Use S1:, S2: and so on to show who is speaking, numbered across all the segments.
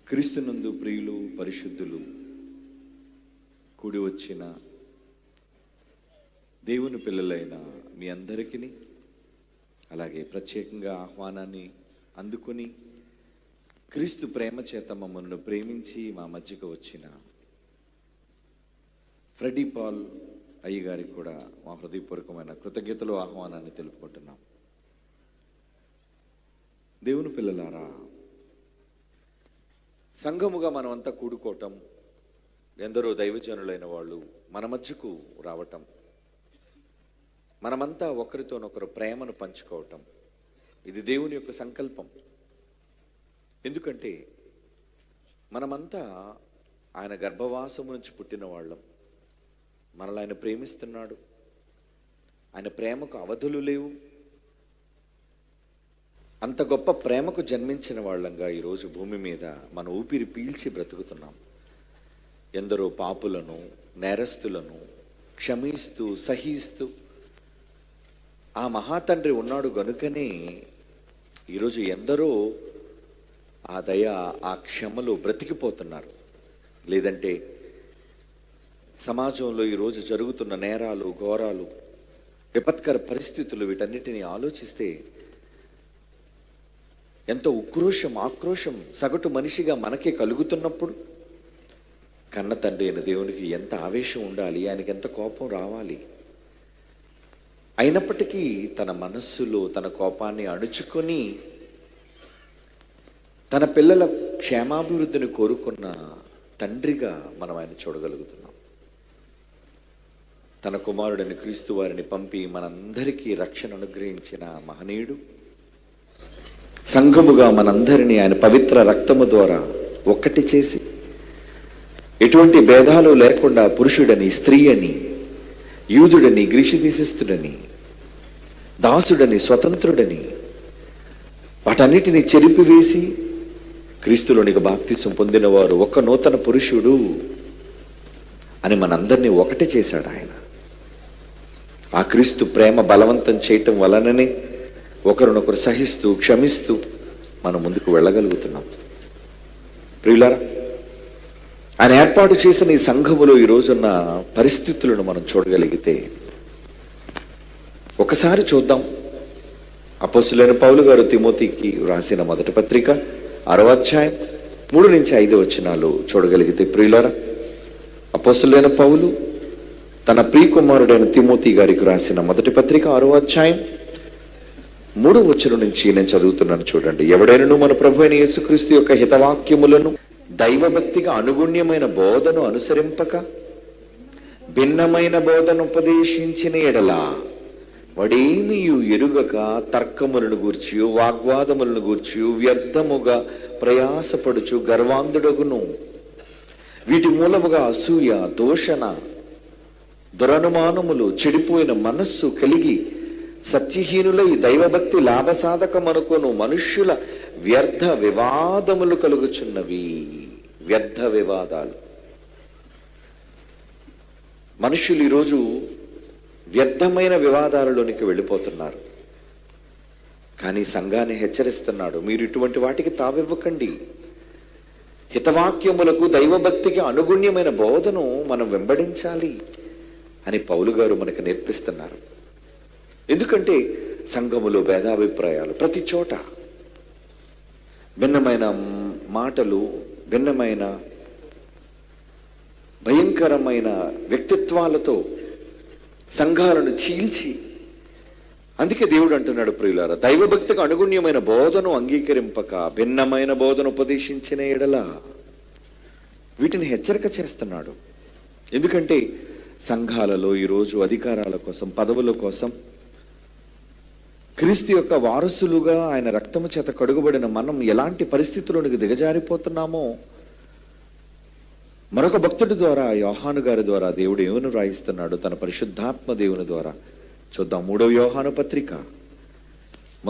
S1: క్రీస్తునందు ప్రియులు పరిశుద్ధులు కూడి వచ్చిన దేవుని పిల్లలైన మీ అందరికీ, అలాగే ప్రత్యేకంగా ఆహ్వానాన్ని అందుకొని క్రీస్తు ప్రేమ చేత మమ్మల్ని ప్రేమించి మా మధ్యకు వచ్చిన ఫ్రెడీ పాల్ అయ్య గారికి కూడా మా హృదయపూర్వకమైన కృతజ్ఞతలు ఆహ్వానాన్ని తెలుపుకుంటున్నాం. దేవుని పిల్లలారా, సంఘముగా మనమంతా కూడుకోవటం, ఎందరో దైవజనులైన వాళ్ళు మన మధ్యకు రావటం, మనమంతా ఒకరితోనొకరు ప్రేమను పంచుకోవటం, ఇది దేవుని యొక్క సంకల్పం. ఎందుకంటే మనమంతా ఆయన గర్భవాసము నుంచి పుట్టిన వాళ్ళం. మనల్ని ఆయన ప్రేమిస్తున్నాడు. ఆయన ప్రేమకు అవధులు లేవు. అంత గొప్ప ప్రేమకు జన్మించిన వాళ్ళంగా ఈరోజు భూమి మీద మన ఊపిరి పీల్చి బ్రతుకుతున్నాం. ఎందరో పాపులను, నేరస్తులను క్షమిస్తూ సహిస్తూ ఆ మహాతండ్రి ఉన్నాడు గనుకనే ఈరోజు ఎందరో ఆ దయ, ఆ క్షమలు బ్రతికిపోతున్నారు. లేదంటే సమాజంలో ఈరోజు జరుగుతున్న నేరాలు, ఘోరాలు, విపత్కర పరిస్థితులు, వీటన్నిటిని ఆలోచిస్తే ఎంతో ఉక్రోషం, ఆక్రోషం సగటు మనిషిగా మనకే కలుగుతున్నప్పుడు కన్న తండ్రి అయిన దేవునికి ఎంత ఆవేశం ఉండాలి, ఆయనకి ఎంత కోపం రావాలి. అయినప్పటికీ తన మనస్సులో తన కోపాన్ని అణుచుకొని తన పిల్లల క్షేమాభివృద్ధిని కోరుకున్న తండ్రిగా మనం ఆయన చూడగలుగుతున్నాం. తన కుమారుడైన క్రీస్తు వారిని పంపి మనందరికీ రక్షణ అనుగ్రహించిన మహనీయుడు, సంఘముగా మనందరినీ ఆయన పవిత్ర రక్తము ద్వారా ఒక్కటి చేసి ఎటువంటి భేదాలు లేకుండా పురుషుడని, స్త్రీ అని, యూదుడని, గ్రీసు దేశస్థుడని, దాసుడని, స్వతంత్రుడని వాటన్నిటిని చెరిపివేసి క్రీస్తులోనికి బాప్తిసం పొందినవారు ఒక్క నూతన పురుషుడు అని మనందరినీ ఒకటి చేశాడు ఆయన. ఆ క్రీస్తు ప్రేమ బలవంతం చేయటం వలననే ఒకరినొకరు సహిస్తూ క్షమిస్తూ మనం ముందుకు వెళ్ళగలుగుతున్నాం. ప్రియులారా, ఆయన ఏర్పాటు చేసిన ఈ సంఘములో ఈరోజున్న పరిస్థితులను మనం చూడగలిగితే ఒకసారి చూద్దాం. అపోస్తలుడైన పౌలు గారు తిమోతికి రాసిన మొదటి పత్రిక 6వ అధ్యాయం 3 నుంచి 5 వచనాలు చూడగలిగితే, ప్రియులారా, అపోస్తలుడైన పౌలు తన ప్రియ కుమారుడైన తిమోతి గారికి రాసిన మొదటి పత్రిక 6వ అధ్యాయం 3వ వచనం నుంచి నేను చదువుతున్నాను, చూడండి. ఎవడైనను మన ప్రభు అయిన యేసుక్రీస్తు యొక్క హితవాక్యములను దైవభక్తిగా అనుగుణ్యమైన బోధను అనుసరింపక భిన్నమైన బోధను ఉపదేశించిన ఎడల వాడేమీ ఎరుగక తర్కములను గూర్చి, వాగ్వాదములను గూర్చి వ్యర్థముగా ప్రయాసపడుచు గర్వాంధుడగును. వీటి మూలముగా అసూయ, దూషణ, దురనుమానములు, చెడిపోయిన మనస్సు కలిగి సత్యహీనులై దైవభక్తి లాభసాధకమనుకొను మనుష్యుల వ్యర్థ వివాదములు కలుగుచున్నవి. వ్యర్థ వివాదాలు. మనుషులు ఈరోజు వ్యర్థమైన వివాదాలలోనికి వెళ్ళిపోతున్నారు. కానీ సంఘాన్ని హెచ్చరిస్తున్నాడు, మీరు ఇటువంటి వాటికి తావివ్వకండి. హితవాక్యములకు దైవభక్తికి అనుగుణ్యమైన బోధను మనం వెంబడించాలి అని పౌలు గారు మనకు నేర్పిస్తున్నారు. ఎందుకంటే సంఘములో భేదాభిప్రాయాలు ప్రతి చోట, భిన్నమైన మాటలు, భిన్నమైన భయంకరమైన వ్యక్తిత్వాలతో సంఘాలను చీల్చి, అందుకే దేవుడు అంటున్నాడు, ప్రియులారా, దైవభక్తికి అనుగుణ్యమైన బోధను అంగీకరింపక భిన్నమైన బోధను ఉపదేశించిన ఎడల, వీటిని హెచ్చరిక చేస్తున్నాడు. ఎందుకంటే సంఘాలలో ఈరోజు అధికారాల కోసం, పదవుల కోసం క్రీస్తు యొక్క వారసులుగా ఆయన రక్తము చేత కడుగబడిన మనం ఎలాంటి పరిస్థితుల్లోనికి దిగజారిపోతున్నామో మరొక భక్తుడి ద్వారా, యోహాను గారి ద్వారా దేవుడు ఏమని రాయిస్తున్నాడు తన పరిశుద్ధాత్మ దేవుని ద్వారా చూద్దాం. 3వ యోహాను పత్రిక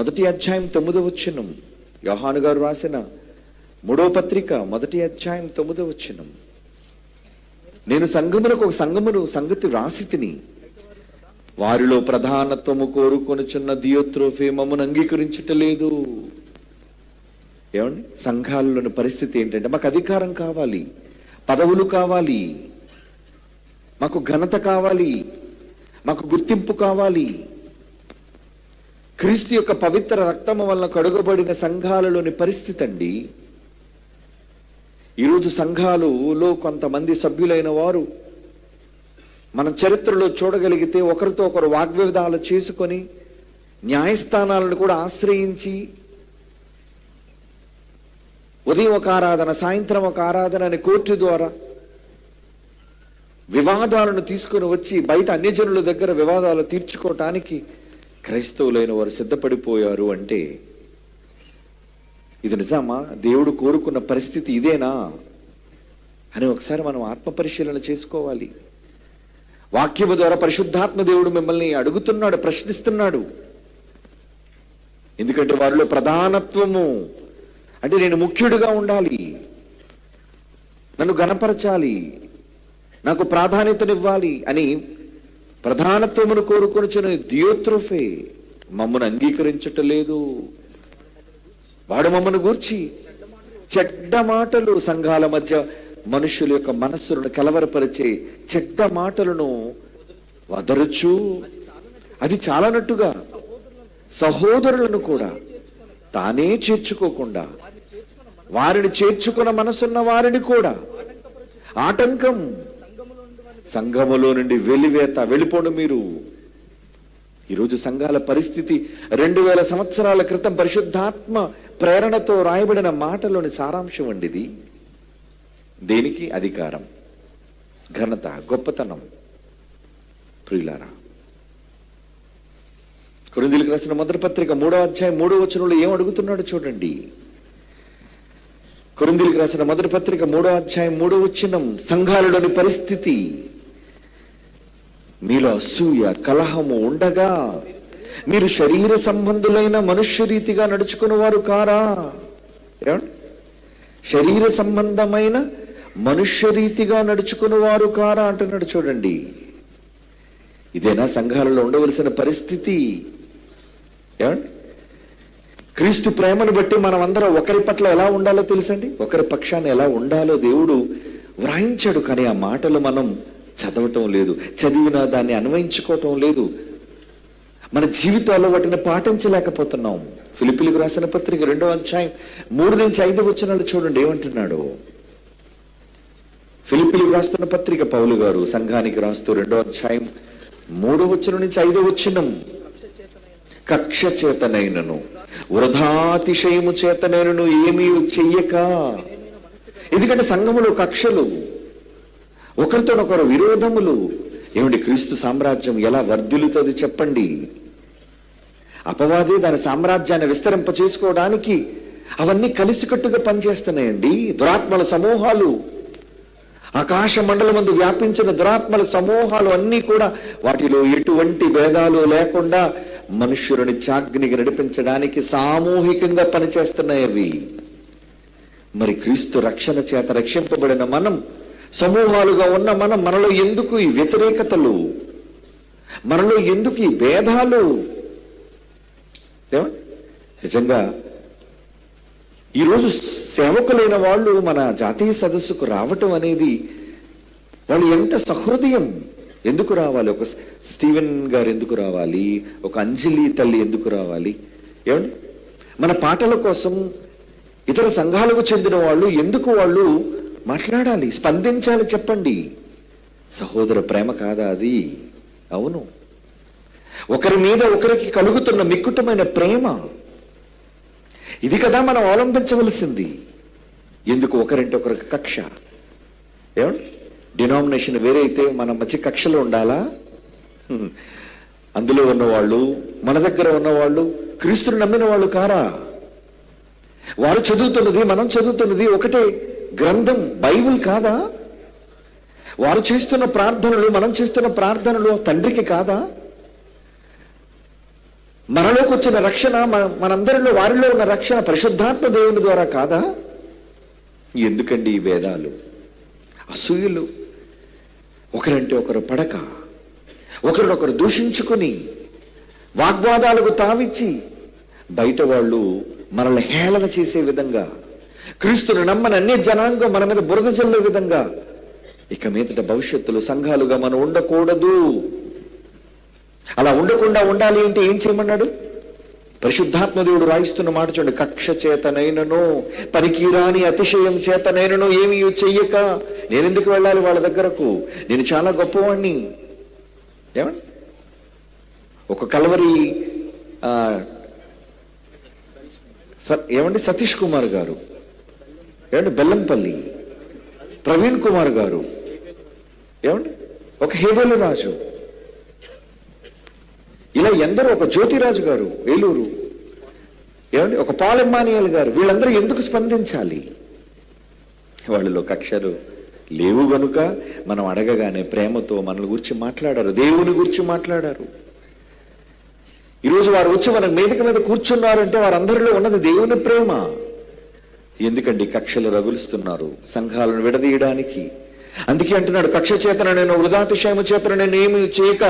S1: 1వ అధ్యాయం 9వ వచనం. యోహాను గారు రాసిన 3వ పత్రిక 1వ అధ్యాయం 9వ వచనం. నేను సంఘములకు ఒక సంగతి వ్రాసి తిని, వారిలో ప్రధానత్వము కోరుకొనుచున్న దియోత్రోఫేమమును అంగీకరించుటలేదు. ఏమండి, సంఘాల్లోని పరిస్థితి ఏంటంటే మాకు అధికారం కావాలి, పదవులు కావాలి, మాకు ఘనత కావాలి, మాకు గుర్తింపు కావాలి. క్రీస్తు యొక్క పవిత్ర రక్తము వలన కడుగబడిన సంఘాలలోని పరిస్థితి అండి. ఈరోజు సంఘాలలో కొంతమంది సభ్యులైన వారు మనం చరిత్రలో చూడగలిగితే ఒకరితో ఒకరు వాగ్వివాదాలు చేసుకొని న్యాయస్థానాలను కూడా ఆశ్రయించి ఉదయం ఒక ఆరాధన, సాయంత్రం ఒక ఆరాధన అని కోర్టు ద్వారా వివాదాలను తీసుకుని వచ్చి బయట అన్యజనుల దగ్గర వివాదాలు తీర్చుకోవటానికి క్రైస్తవులైన వారు సిద్ధపడిపోయారు. అంటే ఇది నిజమా? దేవుడు కోరుకున్న పరిస్థితి ఇదేనా అని ఒకసారి మనం ఆత్మ పరిశీలన చేసుకోవాలి. వాక్యము ద్వారా పరిశుద్ధాత్మ దేవుడు మిమ్మల్ని అడుగుతున్నాడు, ప్రశ్నిస్తున్నాడు. ఎందుకంటే వారిలో ప్రధానత్వము అంటే నేను ముఖ్యుడిగా ఉండాలి, నన్ను గణపరచాలి, నాకు ప్రాధాన్యతనివ్వాలి అని ప్రధానత్వమును కోరుకొనిచున్న దియోత్రోఫే మమ్మను అంగీకరించటలేదు. వాడు మమ్మను గూర్చి చెడ్డ మాటలు, సంఘాల మధ్య మనుషుల యొక్క మనస్సులను కలవరపరిచే చెడ్డ మాటలను వదరుచు అది చాలనట్టుగా సహోదరులను కూడా తానే చేర్చుకోకుండా వారిని చేర్చుకున్న మనసున్న వారిని కూడా ఆటంకం, సంఘములో నుండి వెలివేత, వెళ్ళిపోండి మీరు. ఈరోజు సంఘాల పరిస్థితి 2000 సంవత్సరాల క్రితం పరిశుద్ధాత్మ ప్రేరణతో రాయబడిన మాటలోని సారాంశం అండి ఇది. దేనికి? అధికారం, ఘనత, గొప్పతనం. ప్రియులారా, కొరింథీయులకు రాసిన మొదటి పత్రిక 3వ అధ్యాయం 3వ వచనంలో ఏం అడుగుతున్నాడు చూడండి. కొరింథీయులకు రాసిన మొదటి పత్రిక 3వ అధ్యాయం 3వ వచనం, సంఘాలలోని పరిస్థితి, మీలో అసూయ కలహము ఉండగా మీరు శరీర సంబంధులైన మనుష్య రీతిగా నడుచుకున్న వారు కారా? శరీర సంబంధమైన మనుష్య రీతిగా నడుచుకున్న వారు కారా అంటున్నాడు చూడండి. ఇదేనా సంఘాలలో ఉండవలసిన పరిస్థితి? ఏమండి, క్రీస్తు ప్రేమను బట్టి మనం అందరం ఒకరి పట్ల ఎలా ఉండాలో తెలుసండి, ఒకరి పక్షాన్ని ఎలా ఉండాలో దేవుడు వ్రాయించాడు. కానీ ఆ మాటలు మనం చదవటం లేదు, చదివినా దాన్ని అన్వయించుకోవటం లేదు, మన జీవితాల్లో వాటిని పాటించలేకపోతున్నాం. ఫిలిప్పీలకు రాసిన పత్రిక 2వ అధ్యాయం 3 నుంచి 5 వచనాలు చూడండి ఏమంటున్నాడు. ఫిలిప్పీలకు రాస్తున్న పత్రిక పౌలు గారు సంఘానికి రాస్తూ 2వ అధ్యాయం 3వ వచనం నుంచి 5వ వచనం, కక్ష చేతనైనను వృధాతిశయము చేతనైనను ఏమీ చెయ్యక. ఎందుకంటే సంఘములో కక్షలు, ఒకరితోనొకరు విరోధములు. ఏమండి, క్రీస్తు సామ్రాజ్యం ఎలా వర్ధిల్లుతుంది చెప్పండి? అపవాది దాని సామ్రాజ్యాన్ని విస్తరింప చేసుకోవడానికి అవన్నీ కలిసికట్టుగా పనిచేస్తున్నాయండి. దురాత్మల సమూహాలు, ఆకాశ మండలమందు వ్యాపించిన దురాత్మల సమూహాలు అన్నీ కూడా వాటిలో ఎటువంటి భేదాలు లేకుండా మనుష్యులని చాగ్నికి నడిపించడానికి సామూహికంగా పనిచేస్తున్నాయి అవి. మరి క్రీస్తు రక్షణ చేత రక్షింపబడిన మనం, సమూహాలుగా ఉన్న మనం, మనలో ఎందుకు ఈ వ్యతిరేకతలు, మనలో ఎందుకు ఈ భేదాలు? నిజంగా ఈరోజు సేవకులైన వాళ్ళు మన జాతీయ సదస్సుకు రావటం అనేది వాళ్ళు ఎంత సహృదయం. ఎందుకు రావాలి? ఒక స్టీవెన్ గారు ఎందుకు రావాలి? ఒక అంజలి తల్లి ఎందుకు రావాలి? ఏమండి, మన పాటల కోసం ఇతర సంఘాలకు చెందిన వాళ్ళు ఎందుకు వాళ్ళు మాట్లాడాలి, స్పందించాలి చెప్పండి? సహోదర ప్రేమ కాదా అది? అవును. ఒకరి మీద ఒకరికి కలుగుతున్న మిక్కుటమైన ప్రేమ ఇది కదా మనం అవలంబించవలసింది. ఎందుకు ఒకరింటి ఒకరికి కక్ష? ఏమండి, డినామినేషన్ వేరే అయితే మన మధ్య కక్షలు ఉండాలా? అందులో ఉన్నవాళ్ళు, మన దగ్గర ఉన్నవాళ్ళు క్రీస్తుని నమ్మిన వాళ్ళు కారా? వారు చదువుతున్నది, మనం చదువుతున్నది ఒకటే గ్రంథం, బైబిల్ కాదా? వారు చేస్తున్న ప్రార్థనలు, మనం చేస్తున్న ప్రార్థనలు తండ్రికి కాదా? మనలోకి వచ్చిన రక్షణ, మనందరిలో వారిలో ఉన్న రక్షణ పరిశుద్ధాత్మ దేవుని ద్వారా కాదా? ఎందుకండి ఈ భేదాలు, అసూయలు, ఒకరంటే ఒకరు పడక, ఒకరినొకరు దూషించుకొని, వాగ్వాదాలకు తావిచ్చి బయట వాళ్ళు మనల్ని హేళన చేసే విధంగా, క్రీస్తును నమ్మని అన్య జనాంగం మన మీద బురద చల్లే విధంగా ఇక మీదట భవిష్యత్తులో సంఘాలుగా మనం ఉండకూడదు. అలా ఉండకుండా ఉండాలి అంటే ఏం చేయమన్నాడు? పరిశుద్ధాత్మ దేవుడు రాయిస్తున్న మాట చూడండి. కక్ష చేతనైనను పనికిరాని అతిశయం చేతనైనను ఏమీ చెయ్యక, నేనెందుకు వెళ్ళాలి వాళ్ళ దగ్గరకు, నేను చాలా గొప్పవాణ్ణి. ఏమండి, ఒక కలవరి ఏమండి సతీష్ కుమార్ గారు, ఏమండి బెల్లంపల్లి ప్రవీణ్ కుమార్ గారు, ఏమండి ఒక హేబేలు రాజు, ఇలా ఎందరో, ఒక జ్యోతిరాజు గారు ఏలూరు, ఏమండి ఒక పాలెమ్మానియల్ గారు, వీళ్ళందరూ ఎందుకు స్పందించాలి? వాళ్ళలో కక్షలు లేవు గనుక మనం అడగగానే ప్రేమతో మనల్ని గురించి మాట్లాడారు, దేవుని గురించి మాట్లాడారు. ఈరోజు వారు వచ్చి మన మీదకి మీద కూర్చున్నారంటే వారందరిలో ఉన్నది దేవుని ప్రేమ. ఎందుకండి కక్షలు రగులుస్తున్నారు సంఘాలను విడదీయడానికి? అందుకే అంటున్నాడు, కక్ష చేతన నేను వృధాతిశయము చేతన నేను ఏమి చేయక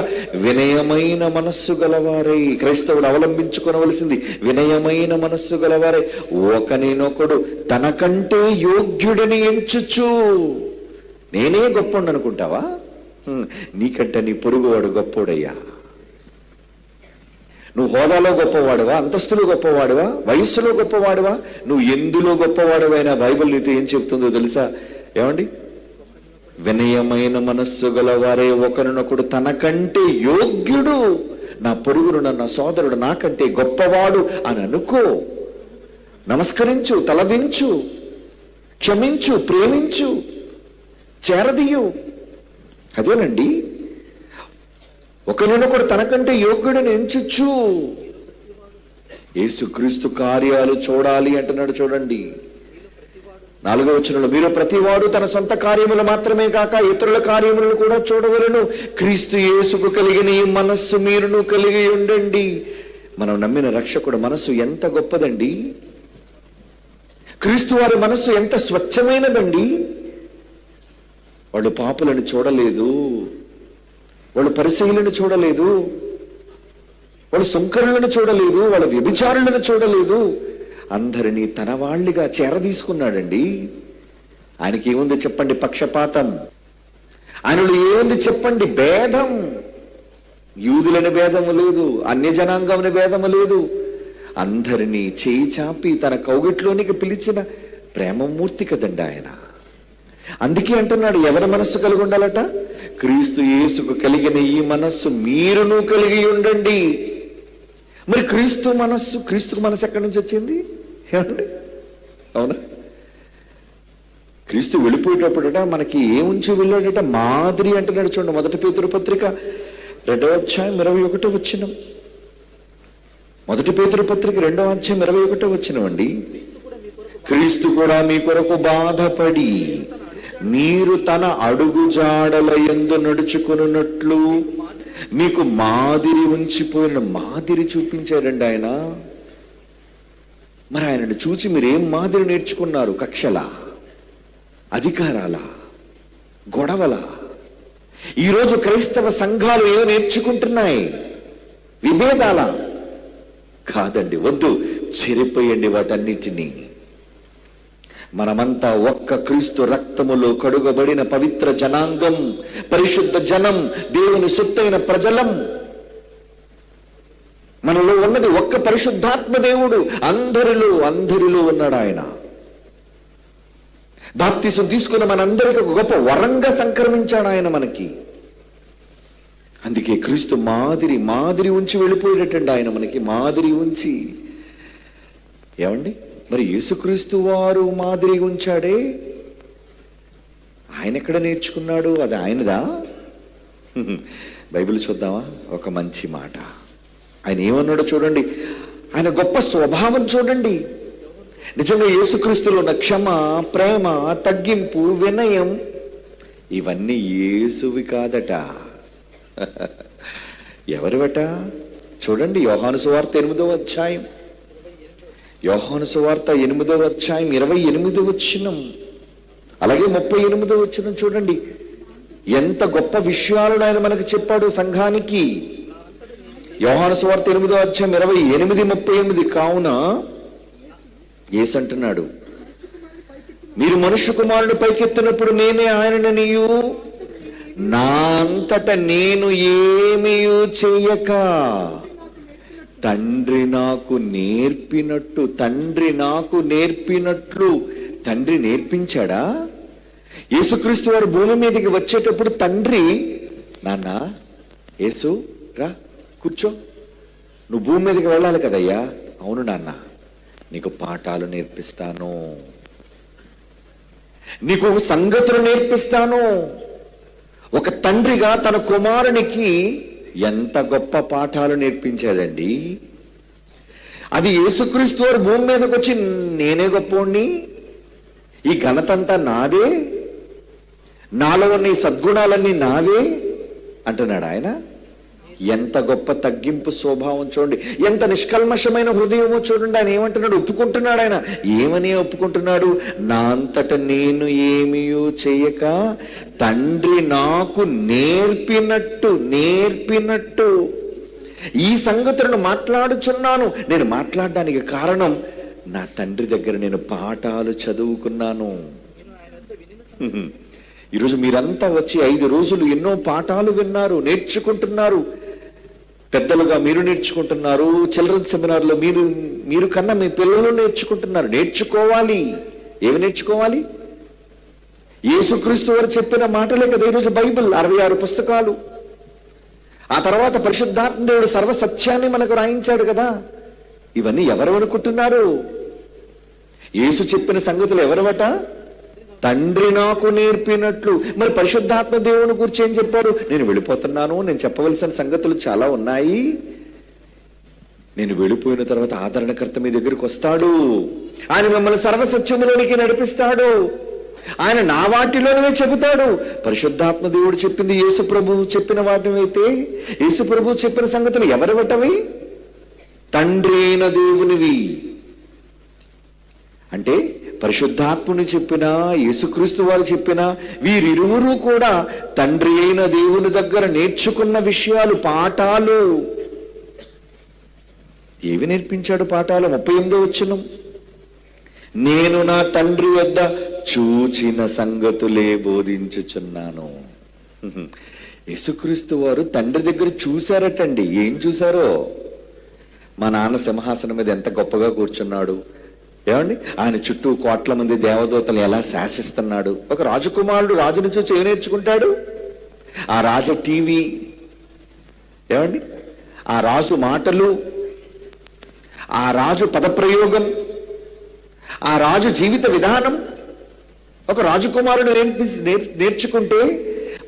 S1: వినయమైన మనస్సు గలవారై. క్రైస్తవుడు అవలంబించుకోవలసింది వినయమైన మనస్సు గలవారై ఒకనినొకడు తనకంటే యోగ్యుడని ఎంచుచు. నేనే గొప్పోడు అనుకుంటావా? నీకంటే నీ పొరుగువాడు గొప్పోడయ్యా. నువ్వు హోదాలో గొప్పవాడువా, అంతస్తులో గొప్పవాడువా, వయస్సులో గొప్పవాడువా, నువ్వు ఎందులో గొప్పవాడువైనా బైబిల్ నీతో ఏం చెప్తుందో తెలుసా? ఏమండి, వినయమైన మనస్సు గలవారే ఒకరినొకడు తనకంటే యోగ్యుడు, నా పొరుగుడు నా సోదరుడు నాకంటే గొప్పవాడు అని అనుకో. నమస్కరించు, తలదించు, క్షమించు, ప్రేమించు, చేరదీయు. అదేనండి ఒకరినొకడు తనకంటే యోగ్యుడిని ఎంచుచు. యేసుక్రీస్తు కార్యాలు చూడాలి అంటున్నాడు. చూడండి 4వ వచనంలో, మీరు ప్రతివాడు తన సొంత కార్యములు మాత్రమే కాక ఇతరుల కార్యములను కూడా చూడవలెను. క్రీస్తు యేసుకు కలిగిన ఈ మనస్సు మీరును కలిగి ఉండండి. మనం నమ్మిన రక్షకుడు మనస్సు ఎంత గొప్పదండి! క్రీస్తు వారి మనస్సు ఎంత స్వచ్ఛమైనదండి! వాళ్ళు పాపులను చూడలేదు, వాళ్ళు పరిశీలను చూడలేదు, వాళ్ళు సుంకరులను చూడలేదు, వాళ్ళ వ్యభిచారులను చూడలేదు. అందరినీ తన వాళ్ళిగా చేరదీసుకున్నాడండి. ఆయనకి ఏముంది చెప్పండి? పక్షపాతం. ఆయనలో ఏముంది చెప్పండి? భేదం. యూదులని భేదము లేదు, అన్య జనాంగంని భేదము లేదు. అందరినీ చేయి చాపి తన కౌగిట్లోనికి పిలిచిన ప్రేమమూర్తి కదండి ఆయన. అందుకే అంటున్నాడు, ఎవరి మనస్సు కలిగి ఉండాలట? క్రీస్తు యేసుకు కలిగిన ఈ మనస్సు మీరును కలిగి ఉండండి. మరి క్రీస్తు మనస్సు ఎక్కడి నుంచి వచ్చింది? ఏమండి, అవునా? క్రీస్తు వెళ్ళిపోయేటప్పుడట మనకి ఏముంచి వెళ్ళాడట? మాదిరి అంటున్నాడు. చూడండి 1 పేతురు పత్రిక 2వ అధ్యాయం 21వ వచనం. 1 పేతురు పత్రిక 2వ అధ్యాయం 21వ వచనం అండి. క్రీస్తు కూడా మీ కొరకు బాధపడి మీరు తన అడుగు జాడల యందు నడుచుకున్నట్లు మీకు మాదిరి ఉంచిపోయిన మాదిరి చూపించాడండి ఆయన. మరి ఆయనను చూసి మీరేం మాదిరి నేర్చుకున్నారు? కక్షల, అధికారాల, గొడవల? ఈరోజు క్రైస్తవ సంఘాలు ఏమో నేర్చుకుంటున్నాయి? విభేదాల? కాదండి, వద్దు, చెరిపోయండి వాటన్నిటినీ. మనమంతా ఒక్క క్రీస్తు రక్తములో కడుగబడిన పవిత్ర జనాంగం, పరిశుద్ధ జనం, దేవుని సొత్తైన ప్రజలం. మనలో ఉన్నది ఒక్క పరిశుద్ధాత్మ దేవుడు. అందరిలో ఉన్నాడు ఆయన. బాప్తిసం తీసుకున్న మనందరికీ ఒక గొప్ప వరంగా సంక్రమించాడు ఆయన మనకి. అందుకే క్రీస్తు మాదిరి ఉంచి వెళ్ళిపోయేటండి ఆయన మనకి. మాదిరి ఉంచి, ఏమండి, మరి యేసుక్రీస్తు వారు మాదిరి ఉంచాడే, ఆయన ఎక్కడ నేర్చుకున్నాడు? అది ఆయనదా? బైబిల్ చూద్దామా? ఒక మంచి మాట. ఆయన ఏమన్నాడో చూడండి. ఆయన గొప్ప స్వభావం చూడండి. నిజంగా యేసుక్రీస్తులో ఉన్న క్షమ, ప్రేమ, తగ్గింపు, వినయం ఇవన్నీ యేసువి కాదట. ఎవరివట? చూడండి యోహాను సువార్త 8వ అధ్యాయం. యోహాను సువార్త 8వ అధ్యాయం 28వ వచనం, అలాగే 38వ వచనం చూడండి. ఎంత గొప్ప విషయాలను ఆయన మనకు చెప్పాడు సంఘానికి. యోహాను సువార్త 8వ అధ్యాయం 28, 38. కావున యేసు అంటున్నాడు, మీరు మనుష్య కుమారుని పైకెత్తినప్పుడు నేనే ఆయననియు నా అంతట నేను ఏమీయు చేయక తండ్రి నాకు నేర్పినట్టు. తండ్రి నాకు నేర్పినట్లు తండ్రి నేర్పించాడా? యేసుక్రీస్తు వారు భూమి మీదకి వచ్చేటప్పుడు తండ్రి, నాన్న యేసు రా కూర్చో, నువ్వు భూమి మీదకి వెళ్ళాలి కదయ్యా. అవును నాన్న, నీకు పాఠాలు నేర్పిస్తాను, నీకు సంగతులు నేర్పిస్తాను. ఒక తండ్రిగా తన కుమారునికి ఎంత గొప్ప పాఠాలు నేర్పించాడండి. అది యేసుక్రీస్తు వారు భూమి మీదకి వచ్చి నేనే గొప్పోణ్ణి, ఈ ఘనతంతా నాదే, నాలో ఉన్న ఈ సద్గుణాలన్నీ నావే అంటున్నాడు ఆయన. ఎంత గొప్ప తగ్గింపు స్వభావం చూడండి, ఎంత నిష్కల్మషమైన హృదయమో చూడండి. ఆయన ఏమంటున్నాడు? ఒప్పుకుంటున్నాడు. ఆయన ఏమని ఒప్పుకుంటున్నాడు? నా అంతట నేను ఏమీయూ చేయక తండ్రి నాకు నేర్పినట్టు ఈ సంగతులను మాట్లాడుచున్నాను. నేను మాట్లాడడానికి కారణం, నా తండ్రి దగ్గర నేను పాఠాలు చదువుకున్నాను. ఈరోజు మీరంతా వచ్చి 5 రోజులు ఎన్నో పాఠాలు విన్నారు, నేర్చుకుంటున్నారు. పెద్దలుగా మీరు నేర్చుకుంటున్నారు, చిల్డ్రన్ సెమినార్లో మీరు కన్నా మీ పిల్లలు నేర్చుకుంటున్నారు. నేర్చుకోవాలి. ఏమి నేర్చుకోవాలి? యేసుక్రీస్తు వారు చెప్పిన మాటలే కదా ఈరోజు బైబిల్, 66 పుస్తకాలు. ఆ తర్వాత పరిశుద్ధాత్మ దేవుడు సర్వ సత్యాన్ని మనకు రాయించాడు కదా. ఇవన్నీ ఎవరు అనుకుంటున్నారు? యేసు చెప్పిన సంగతులు ఎవరవట? తండ్రి నాకు నేర్పినట్లు. మరి పరిశుద్ధాత్మ దేవుని గురించి ఏం చెప్పాడు? నేను వెళ్ళిపోతున్నాను, నేను చెప్పవలసిన సంగతులు చాలా ఉన్నాయి, నేను వెళ్ళిపోయిన తర్వాత ఆదరణకర్త మీ దగ్గరికి వస్తాడు, ఆయన మిమ్మల్ని సర్వసత్యములోనికి నడిపిస్తాడు, ఆయన నా వాటిలోనే చెబుతాడు. పరిశుద్ధాత్మ దేవుడు చెప్పింది యేసు ప్రభువు చెప్పిన వాటివైతే, యేసు ప్రభువు చెప్పిన సంగతులు ఎవరివటవి? తండ్రి అయిన దేవునివి. అంటే పరిశుద్ధాత్ముని చెప్పిన, యేసుక్రీస్తు వారు చెప్పిన, వీరిరువురు కూడా తండ్రి అయిన దేవుని దగ్గర నేర్చుకున్న విషయాలు, పాఠాలు. ఏవి నేర్పించాడు పాఠాలు? 38వ వచనం, నేను నా తండ్రి వద్ద చూచిన సంగతులే బోధించుచున్నాను. యేసుక్రీస్తు వారు తండ్రి దగ్గర చూశారటండి. ఏం చూశారో? మా నాన్న సింహాసనం మీద ఎంత గొప్పగా కూర్చున్నాడు, ఏమండి, ఆయన చుట్టూ కోట్ల మంది దేవదూతలు ఎలా శాసిస్తున్నాడు. ఒక రాజకుమారుడు రాజుని చూసి ఏం నేర్చుకుంటాడు? ఆ రాజు టీవీ, ఏమండి, ఆ రాజు మాటలు, ఆ రాజు పదప్రయోగం, ఆ రాజు జీవిత విధానం. ఒక రాజకుమారుడు నేర్చుకుంటే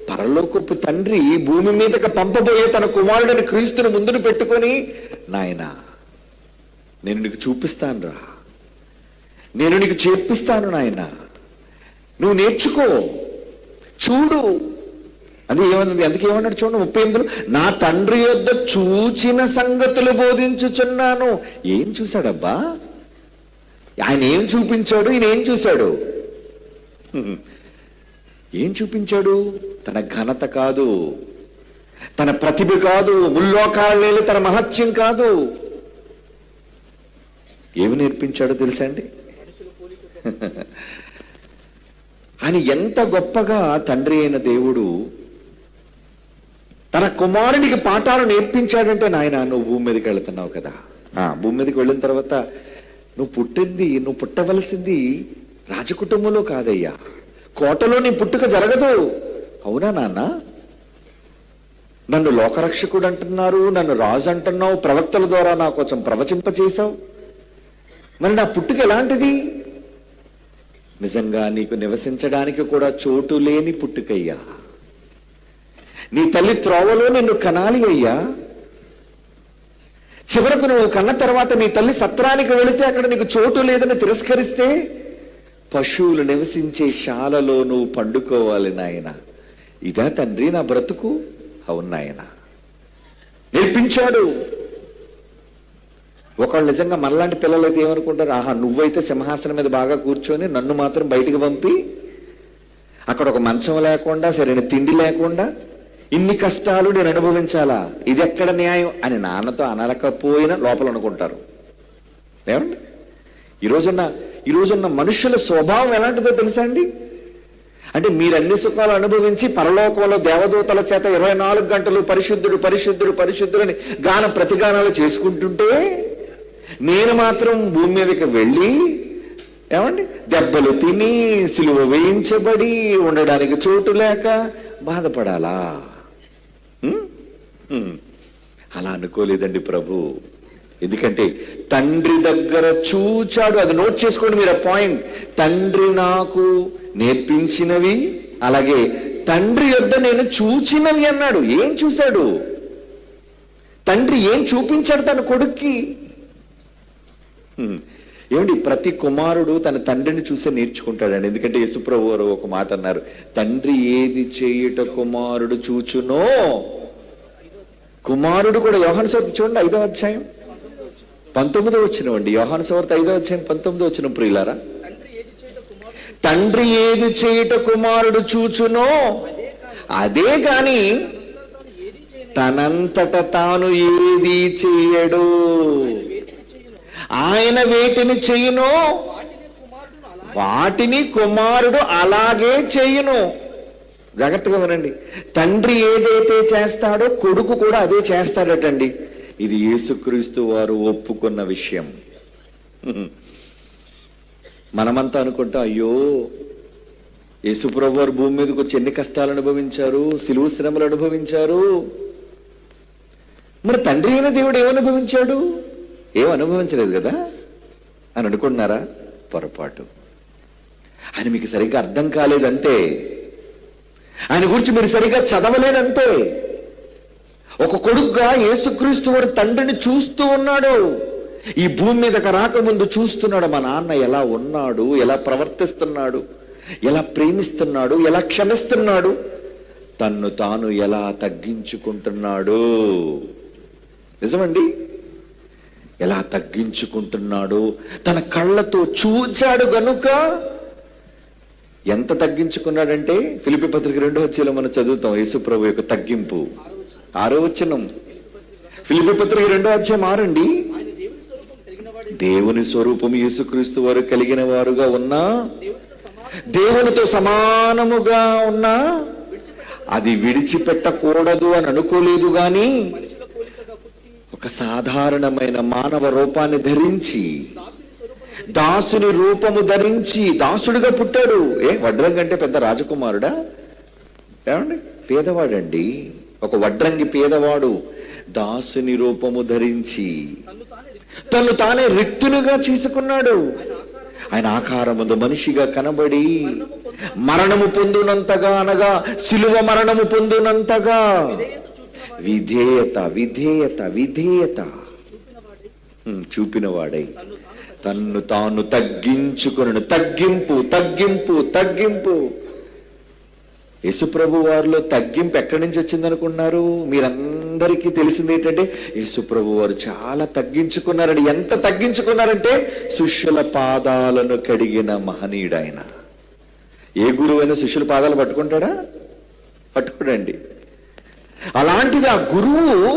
S1: పరలోకపు తండ్రి భూమి మీదకి పంపబోయే తన కుమారుడిని క్రీస్తుని ముందును పెట్టుకొని, నాయనా నేను నీకు చూపిస్తాను రా, నేను నీకు చెప్పిస్తాను నాయన, నువ్వు నేర్చుకో, చూడు. అది ఏమన్నది? అందుకేమన్నాడు చూడండి 38లో, నా తండ్రి యొద్ద చూచిన సంగతులు బోధించుచున్నాను. ఏం చూశాడబ్బా? ఆయన ఏం చూపించాడు? ఈయన ఏం చూశాడు? ఏం చూపించాడు? తన ఘనత కాదు, తన ప్రతిభ కాదు, ముల్లోకాళ్ళేలి తన మహత్యం కాదు. ఏమి నేర్పించాడో తెలుసా అండి? ఆయన ఎంత గొప్పగా తండ్రి అయిన దేవుడు తన కుమారుడికి పాఠాలు నేర్పించాడంటే, నాయన నువ్వు భూమి మీదకి వెళుతున్నావు కదా, భూమి మీదకి వెళ్ళిన తర్వాత నువ్వు పుట్టవలసింది రాజకుటుంబంలో కాదయ్యా, కోటలో నీ పుట్టుక జరగదు. అవునా నాన్న? నన్ను లోకరక్షకుడు అంటున్నారు, నన్ను రాజు అంటున్నావు, ప్రవక్తల ద్వారా నా కోసం ప్రవచింపచేశావు. మరి నా పుట్టుక ఎలాంటిది? నిజంగా నీకు నివసించడానికి కూడా చోటు లేని పుట్టుకయ్యా. నీ తల్లి త్రోవలో నిన్ను కనాలి అయ్యా. చివరకు నువ్వు కన్న తర్వాత నీ తల్లి సత్రానికి వెళితే అక్కడ నీకు చోటు లేదని తిరస్కరిస్తే, పశువులు నివసించే శాలలో నువ్వు పండుకోవాలి నాయన. ఇదా తండ్రి నా బ్రతుకు? అవును నాయన, నేర్పించాడు. ఒకళ్ళు నిజంగా మనలాంటి పిల్లలైతే ఏమనుకుంటారు? ఆహా, నువ్వైతే సింహాసనం మీద బాగా కూర్చొని నన్ను మాత్రం బయటికి పంపి అక్కడ ఒక మంచం లేకుండా, సరైన తిండి లేకుండా ఇన్ని కష్టాలు నేను అనుభవించాలా, ఇది ఎక్కడ న్యాయం అని నాన్నతో అనలేకపోయినా లోపల అనుకుంటారు. ఏమండి? ఈ రోజున్న మనుషుల స్వభావం ఎలాంటిదో తెలుసా అండి? అంటే మీరు అన్ని సుఖాలు అనుభవించి పరలోకంలో దేవదూతల చేత 24 గంటలు పరిశుద్ధుడు పరిశుద్ధుడు పరిశుద్ధుడు అని ప్రతిగానాలు చేసుకుంటుంటే, నేను మాత్రం భూమి మీదకి వెళ్ళి ఏమండి దెబ్బలు తిని సిలువ వేయించబడి ఉండడానికి చోటు లేక బాధపడాలా? అలా అనుకోలేదండి ప్రభు. ఎందుకంటే తండ్రి దగ్గర చూచాడు. అది నోట్ చేసుకోండి మీరు ఆ పాయింట్. తండ్రి నాకు నేర్పించినవి, అలాగే తండ్రి యొద్ద నేను చూచినవి అన్నాడు. ఏం చూశాడు? తండ్రి ఏం చూపించాడు తన కొడుక్కి? ఏమండి, ప్రతి కుమారుడు తన తండ్రిని చూసే నేర్చుకుంటాడండి. ఎందుకంటే యేసుప్రభు వారు ఒక మాట అన్నారు, తండ్రి ఏది చేయుట కుమారుడు చూచునో. కుమారుడు కూడా యోహాను సువార్త చూడండి 5వ అధ్యాయం 19వ వచనం అండి. యోహాను సువార్త 5వ అధ్యాయం 19వ వచనం ప్రియులారా, తండ్రి ఏది చేయుట కుమారుడు చూచునో అదే గాని తనంతట తాను ఏది చేయడు. ఆయన వేటిని చేయునో వాటిని కుమారుడు అలాగే చేయును. జాగ్రత్తగా వినండి. తండ్రి ఏదైతే చేస్తాడో కొడుకు కూడా అదే చేస్తాడటండి. ఇది యేసుక్రీస్తు వారు ఒప్పుకున్న విషయం. మనమంతా అనుకుంటాం, అయ్యో యేసుప్రభు వారు భూమి మీదకి వచ్చి ఎన్ని కష్టాలు అనుభవించారు, సిలువ శ్రమలు అనుభవించారు. మరి తండ్రి అయిన దేవుడు ఏమనుభవించాడు? ఏం అనుభవించలేదు కదా అని అనుకుంటున్నారా? పొరపాటు. ఆయన మీకు సరిగ్గా అర్థం కాలేదంతే. ఆయన గురించి మీరు సరిగ్గా చదవలేదంతే. ఒక కొడుకుగా యేసుక్రీస్తు వారు తండ్రిని చూస్తూ ఉన్నాడు. ఈ భూమి మీదకి రాకముందు చూస్తున్నాడు మా నాన్న ఎలా ఉన్నాడు, ఎలా ప్రవర్తిస్తున్నాడు, ఎలా ప్రేమిస్తున్నాడు, ఎలా క్షమిస్తున్నాడు, తన్ను తాను ఎలా తగ్గించుకుంటున్నాడు. నిజమండి, ఎలా తగ్గించుకుంటున్నాడు తన కళ్ళతో చూచాడు గనుక. ఎంత తగ్గించుకున్నాడంటే ఫిలిప్పీ పత్రిక 2వ అధ్యాయంలో మనం చదువుతాం యేసుప్రభు యొక్క తగ్గింపు. 6వ వచనం ఫిలిప్పీ పత్రిక 2వ అధ్యాయం 6 అండి. దేవుని స్వరూపం యేసుక్రీస్తు వారు కలిగిన వారుగా ఉన్నా, దేవునితో సమానముగా ఉన్నా అది విడిచిపెట్టకూడదు అని అనుకోలేదు గాని ఒక సాధారణమైన మానవ రూపాన్ని ధరించి, దాసుని రూపము ధరించి దాసుడిగా పుట్టాడు. వడ్రంగి అంటే పెద్ద రాజకుమారుడా? ఏమండి, పేదవాడండి. ఒక వడ్రంగి పేదవాడు దాసుని రూపము ధరించి తను తానే రిక్తునిగా చేసుకున్నాడు. ఆయన ఆకారముందు మనిషిగా కనబడి మరణము పొందునంతగా, అనగా సిలువ మరణము పొందునంతగా విధేయత విధేయత విధేయత చూపినవాడై తన్ను తాను తగ్గించుకొనెను. తగ్గింపు తగ్గింపు తగ్గింపు. యేసుప్రభు వారిలో తగ్గింపు ఎక్కడి నుంచి వచ్చింది అనుకున్నారు? మీరందరికీ తెలిసింది ఏంటంటే యేసుప్రభు వారు చాలా తగ్గించుకున్నారని. ఎంత తగ్గించుకున్నారంటే శిష్యుల పాదాలను కడిగిన మహనీయుడు ఆయన. ఏ గురువైనా శిష్యుల పాదాలు పట్టుకుంటాడా? పట్టుకోడండి. అలాంటిది ఆ గురువు,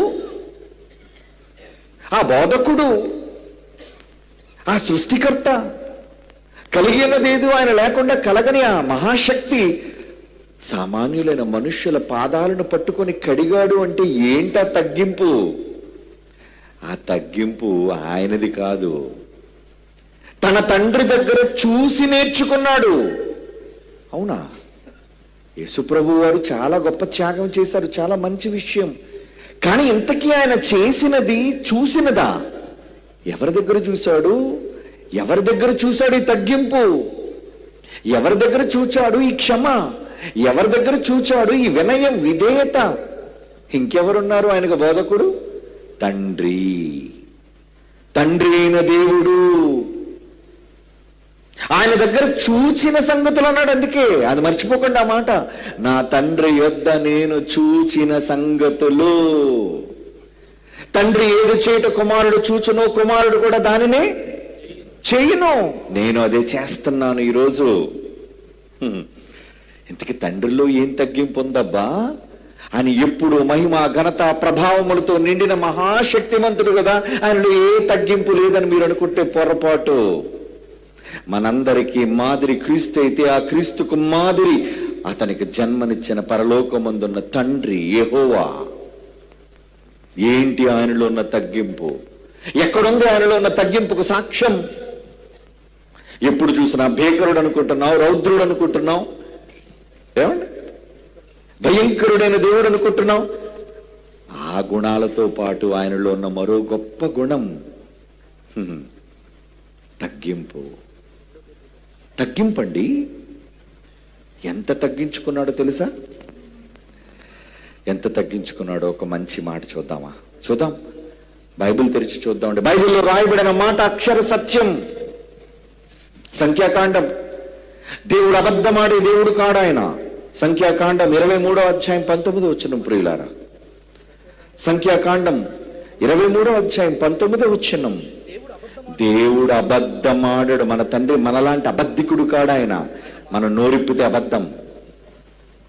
S1: ఆ బోధకుడు, ఆ సృష్టికర్త, కలిగినదేదో ఆయన లేకుండా కలగని ఆ మహాశక్తి సామాన్యులైన మనుష్యుల పాదాలను పట్టుకొని కడిగాడు అంటే ఏంటా తగ్గింపు? ఆ తగ్గింపు ఆయనది కాదు, తన తండ్రి దగ్గర చూసి నేర్చుకున్నాడు. అవునా? యేసుప్రభు వారు చాలా గొప్ప త్యాగం చేశారు, చాలా మంచి విషయం. కానీ ఇంతకీ ఆయన చేసినది చూసినదా? ఎవరి దగ్గర చూశాడు? ఎవరి దగ్గర చూశాడు ఈ తగ్గింపు? ఎవరి దగ్గర చూచాడు ఈ క్షమ? ఎవరి దగ్గర చూచాడు ఈ వినయం, విధేయత? ఇంకెవరున్నారు ఆయనకు బోధకుడు? తండ్రి. తండ్రి అయిన దేవుడు ఆయన దగ్గర చూచిన సంగతులు అన్నాడు. అందుకే అది మర్చిపోకండి ఆ మాట. నా తండ్రి యొద్ద నేను చూచిన సంగతులు. తండ్రి ఏది చేయుట కుమారుడు చూచునో కుమారుడు కూడా దానినే చేయును. నేను అదే చేస్తున్నాను ఈరోజు. ఇంతకీ తండ్రిలో ఏం తగ్గింపు ఉందబ్బా? ఆయన ఎప్పుడు మహిమ ఘనత ప్రభావములతో నిండిన మహాశక్తిమంతుడు కదా. ఆయనలో ఏ తగ్గింపు లేదని మీరు అనుకుంటే పొరపాటు. మనందరికీ మాదిరి క్రీస్తు అయితే ఆ క్రీస్తుకు మాదిరి అతనికి జన్మనిచ్చిన పరలోకమందున్న తండ్రి యెహోవా. ఏంటి ఆయనలో ఉన్న తగ్గింపు? ఎక్కడుంది ఆయనలో ఉన్న తగ్గింపుకు సాక్ష్యం? ఎప్పుడు చూసినా భీకరుడు అనుకుంటున్నావు, రౌద్రుడు అనుకుంటున్నావు, ఏమండి భయంకరుడైన దేవుడు అనుకుంటున్నావు. ఆ గుణాలతో పాటు ఆయనలో ఉన్న మరో గొప్ప గుణం తగ్గింపు. తగ్గింపండి. ఎంత తగ్గించుకున్నాడో తెలుసా? ఎంత తగ్గించుకున్నాడో ఒక మంచి మాట చూద్దాం. బైబిల్ తెరిచి చూద్దామండి. బైబిల్లో రాయబడిన మాట అక్షర సత్యం. సంఖ్యాకాండం. దేవుడు అబద్ధమాడే దేవుడు కాడాయన. సంఖ్యాకాండం 23వ అధ్యాయం 19వ వచనం ప్రియులారా. సంఖ్యాకాండం 23వ అధ్యాయం 19వ వచనం. దేవుడు అబద్ధమాడాడు. మన తండ్రి మనలాంటి అబద్ధికుడు కాడాయన. మనం నోరిప్పితే అబద్ధం,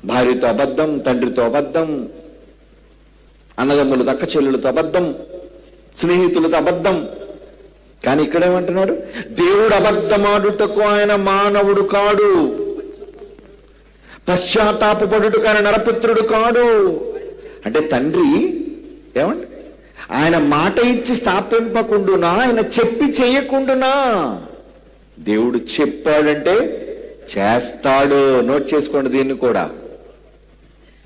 S1: భార్యతో అబద్ధం, తండ్రితో అబద్ధం, అన్నదమ్ములతో అక్క చెల్లెలతో అబద్ధం, స్నేహితులతో అబద్ధం. కానీ ఇక్కడేమంటున్నాడు? దేవుడు అబద్ధమాడుటకు ఆయన మానవుడు కాడు, పశ్చాత్తాపపడుటకు ఆయన నరపుత్రుడు కాడు. అంటే తండ్రి ఏమండి ఆయన మాట ఇచ్చి స్థాపింపకుండునా, ఆయన చెప్పి చేయకుండునా. దేవుడు చెప్పాడంటే చేస్తాడు. నోట్ చేసుకోండి దీన్ని కూడా.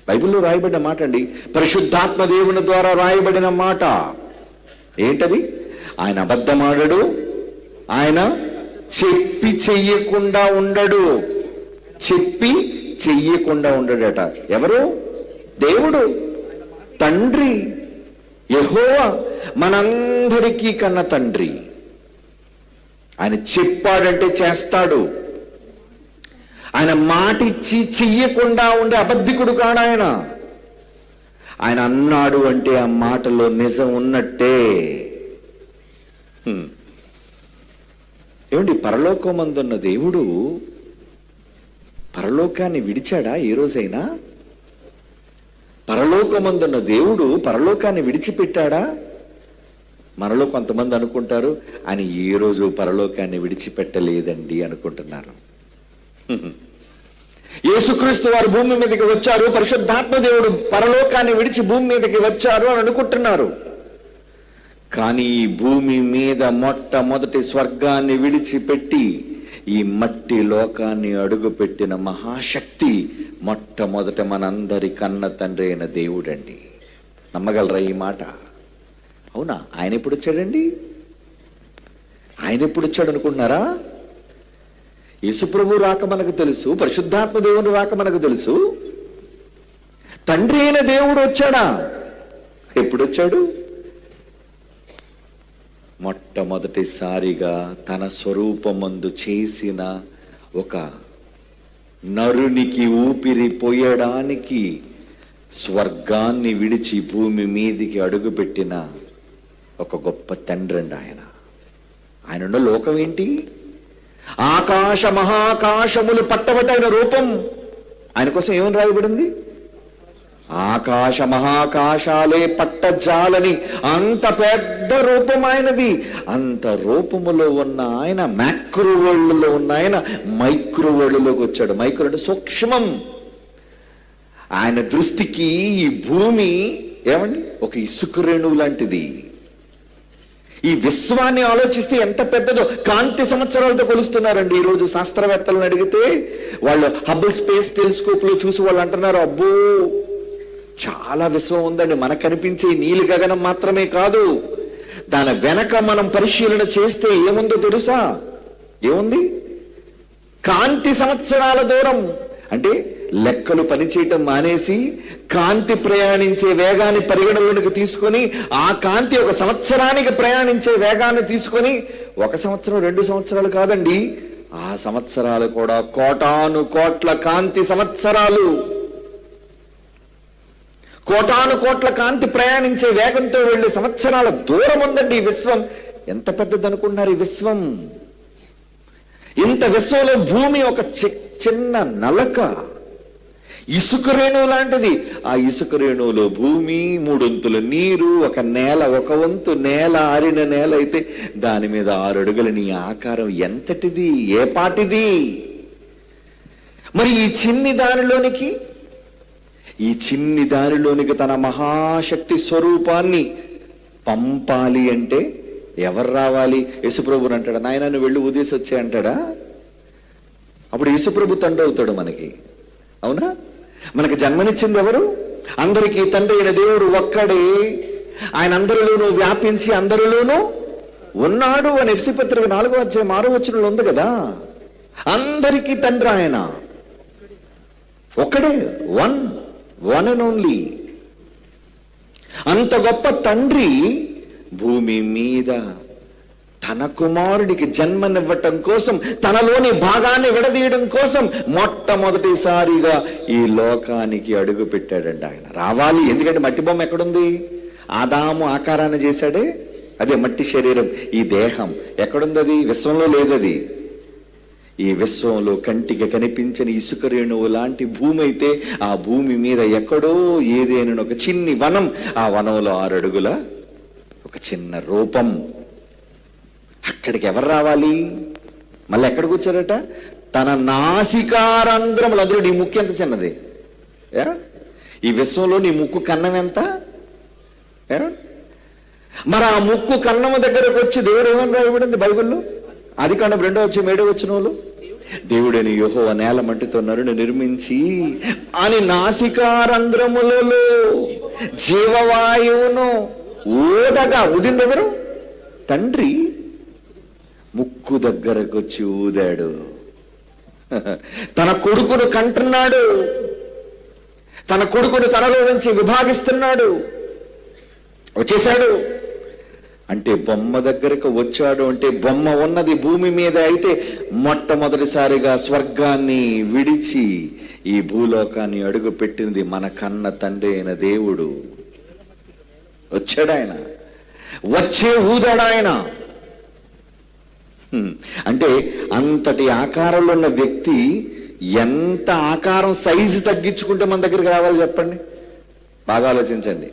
S1: బైబిల్లో రాయబడిన మాట అండి, పరిశుద్ధాత్మ దేవుని ద్వారా రాయబడిన మాట. ఏంటది? ఆయన అబద్ధమాడడు, ఆయన చెప్పి చెయ్యకుండా ఉండడు. చెప్పి చెయ్యకుండా ఉండడట. ఎవరు? దేవుడు, తండ్రి, యెహోవా, మనందరికీ కన్న తండ్రి. ఆయన చెప్పాడంటే చేస్తాడు. ఆయన మాటిచ్చి చెయ్యకుండా ఉండే అబద్ధికుడు కాడు ఆయన. ఆయన అన్నాడు అంటే ఆ మాటలో నిజం ఉన్నట్టే. ఏమండి, పరలోకమందున్న దేవుడు పరలోకాన్ని విడిచాడా ఏ రోజైనా? పరలోకమందున్న దేవుడు పరలోకాన్ని విడిచిపెట్టాడా? మనలో కొంతమంది అనుకుంటారు ఆయన ఏ రోజు పరలోకాన్ని విడిచిపెట్టలేదండి అనుకుంటున్నారు. యేసుక్రీస్తు వారు భూమి మీదకి వచ్చారు, పరిశుద్ధాత్మ దేవుడు పరలోకాన్ని విడిచి భూమి మీదకి వచ్చారు అని అనుకుంటున్నారు. కానీ ఈ భూమి మీద మొట్టమొదటి స్వర్గాన్ని విడిచిపెట్టి ఈ మట్టి లోకాన్ని అడుగుపెట్టిన మహాశక్తి మొట్టమొదట మనందరి కన్న తండ్రి అయిన దేవుడండి. నమ్మగలరా ఈ మాట? అవునా? ఆయన ఎప్పుడు వచ్చాడండి? ఆయన ఎప్పుడు వచ్చాడు అనుకుంటున్నారా? యేసుప్రభు రాక మనకు తెలుసు, పరిశుద్ధాత్మ దేవుని రాక మనకు తెలుసు. తండ్రి అయిన దేవుడు వచ్చాడా? ఎప్పుడు వచ్చాడు? మొట్టమొదటిసారిగా తన స్వరూపమందు చేసిన ఒక నరునికి ఊపిరి పోయడానికి స్వర్గాన్ని విడిచి భూమి మీదికి అడుగుపెట్టిన ఒక గొప్ప తండ్రి అండి ఆయన. ఆయనున్న లోకం ఏంటి? ఆకాశ మహాకాశములు పట్టబట్టైన రూపం. ఆయన కోసం ఏమని రాయబడింది? ఆకాశ మహాకాశాలే పట్టజాలని అంత పెద్ద రూపం ఆయనది. అంత రూపములో ఉన్న ఆయన మ్యాక్రో వరల్డ్లో ఉన్న ఆయన మైక్రో వరల్డ్లోకి వచ్చాడు. మైక్రో అంటే సూక్ష్మం. ఆయన దృష్టికి ఈ భూమి ఏమండి ఒక ఇసుక రేణువు లాంటిది. ఈ విశ్వాన్ని ఆలోచిస్తే ఎంత పెద్దదో. కాంతి సంవత్సరాలతో కొలుస్తున్నారండి ఈరోజు శాస్త్రవేత్తలను అడిగితే. వాళ్ళు హబుల్ స్పేస్ టెలిస్కోప్ లో చూసి వాళ్ళు అంటున్నారు, అబ్బో చాలా విశ్వం ఉందండి. మనకు కనిపించే నీలి గగనం మాత్రమే కాదు, దాని వెనక మనం పరిశీలన చేస్తే ఏముందో తెలుసా? ఏముంది? కాంతి సంవత్సరాల దూరం. అంటే లెక్కలు పనిచేయటం మానేసి కాంతి ప్రయాణించే వేగాన్ని పరిగణలోనికి తీసుకొని, ఆ కాంతి ఒక సంవత్సరానికి ప్రయాణించే వేగాన్ని తీసుకొని, 1 సంవత్సరం 2 సంవత్సరాలు కాదండి, ఆ సంవత్సరాలు కూడా కోటాను కోట్ల కాంతి సంవత్సరాలు. కోటాను కోట్ల కాంతి ప్రయాణించే వేగంతో వెళ్లే సంవత్సరాల దూరం ఉందండి ఈ విశ్వం. ఎంత పెద్దది అనుకుంటున్నారు ఈ విశ్వం? ఇంత విశ్వంలో భూమి ఒక చిన్న నలక. ఇసుక రేణువు లాంటిది. ఆ ఇసుక రేణువులో భూమి, 3 వంతుల నీరు, ఒక నేల, 1 వంతు నేల, ఆరిన నేల అయితే దాని మీద 6 అడుగుల నీ ఆకారం ఎంతటిది, ఏ పాటిది? మరి ఈ చిన్ని దానిలోనికి తన మహాశక్తి స్వరూపాన్ని పంపాలి అంటే ఎవరు రావాలి? యేసుప్రభుని అంటాడా, నాయన నువ్వు వెళ్ళి ఉదేసి వచ్చే అంటాడా? అప్పుడు యేసుప్రభు తండ్రి అవుతాడు మనకి. అవునా? మనకి జన్మనిచ్చింది ఎవరు? అందరికీ తండ్రి అయిన దేవుడు ఒక్కడే. ఆయన అందరిలోనూ వ్యాపించి అందరిలోనూ ఉన్నాడు అని ఎఫెసీ పత్రిక 4వ అధ్యాయం 6వ వచనంలో ఉంది కదా. అందరికీ తండ్రి ఆయన ఒక్కడే, వన్ అండ్ ఓన్లీ. అంత గొప్ప తండ్రి భూమి మీద తన కుమారుడికి జన్మనివ్వటం కోసం, తనలోని భాగాన్ని విడదీయడం కోసం మొట్టమొదటిసారిగా ఈ లోకానికి అడుగు పెట్టాడండి ఆయన. రావాలి, ఎందుకంటే మట్టి బొమ్మ ఎక్కడుంది? ఆదాము ఆకారాన్ని చేశాడే, అదే మట్టి శరీరం. ఈ దేహం ఎక్కడుంది? అది విశ్వంలో లేదది. ఈ విశ్వంలో కంటికి కనిపించని ఇసుక రేణువు లాంటి భూమి అయితే, ఆ భూమి మీద ఎక్కడో ఏదేనని ఒక చిన్ని వనం, ఆ వనంలో 6 అడుగుల ఒక చిన్న రూపం. అక్కడికి ఎవరు రావాలి? మళ్ళీ ఎక్కడికి వచ్చారట? తన నాసికారంధ్రములు. అందులో నీ ముక్కు ఎంత చిన్నది? ఈ విశ్వంలో నీ ముక్కు కన్నం ఎంత? మరి ఆ ముక్కు కన్నము దగ్గరకు వచ్చి దేవుడు ఏమని రాయబడింది బైబిల్లో? ఆదికాండం 2వ అధ్యాయం 7వ వచనంలో, దేవుడని యెహోవా నేల మట్టితో నరుని నిర్మించి అని నాసికారంధ్రములలో జీవవాయువును ఊదగా. ఊదింది ఎవరు? తండ్రి ముక్కు దగ్గరకు వచ్చి ఊదాడు. తన కొడుకును కంటున్నాడు, తన కొడుకును తనలో నుంచి విభాగిస్తున్నాడు. వచ్చేశాడు అంటే బొమ్మ దగ్గరకు వచ్చాడు అంటే, బొమ్మ ఉన్నది భూమి మీద అయితే మొట్టమొదటిసారిగా స్వర్గాన్ని విడిచి ఈ భూలోకాన్ని అడుగు పెట్టినది మన కన్న తండ్రి అయిన దేవుడు. వచ్చాడు ఆయన, వచ్చే ఊదాడు ఆయన. అంటే అంతటి ఆకారంలో ఉన్న వ్యక్తి ఎంత ఆకారం సైజు తగ్గించుకుంటే మన దగ్గరికి రావాలి చెప్పండి? బాగా ఆలోచించండి.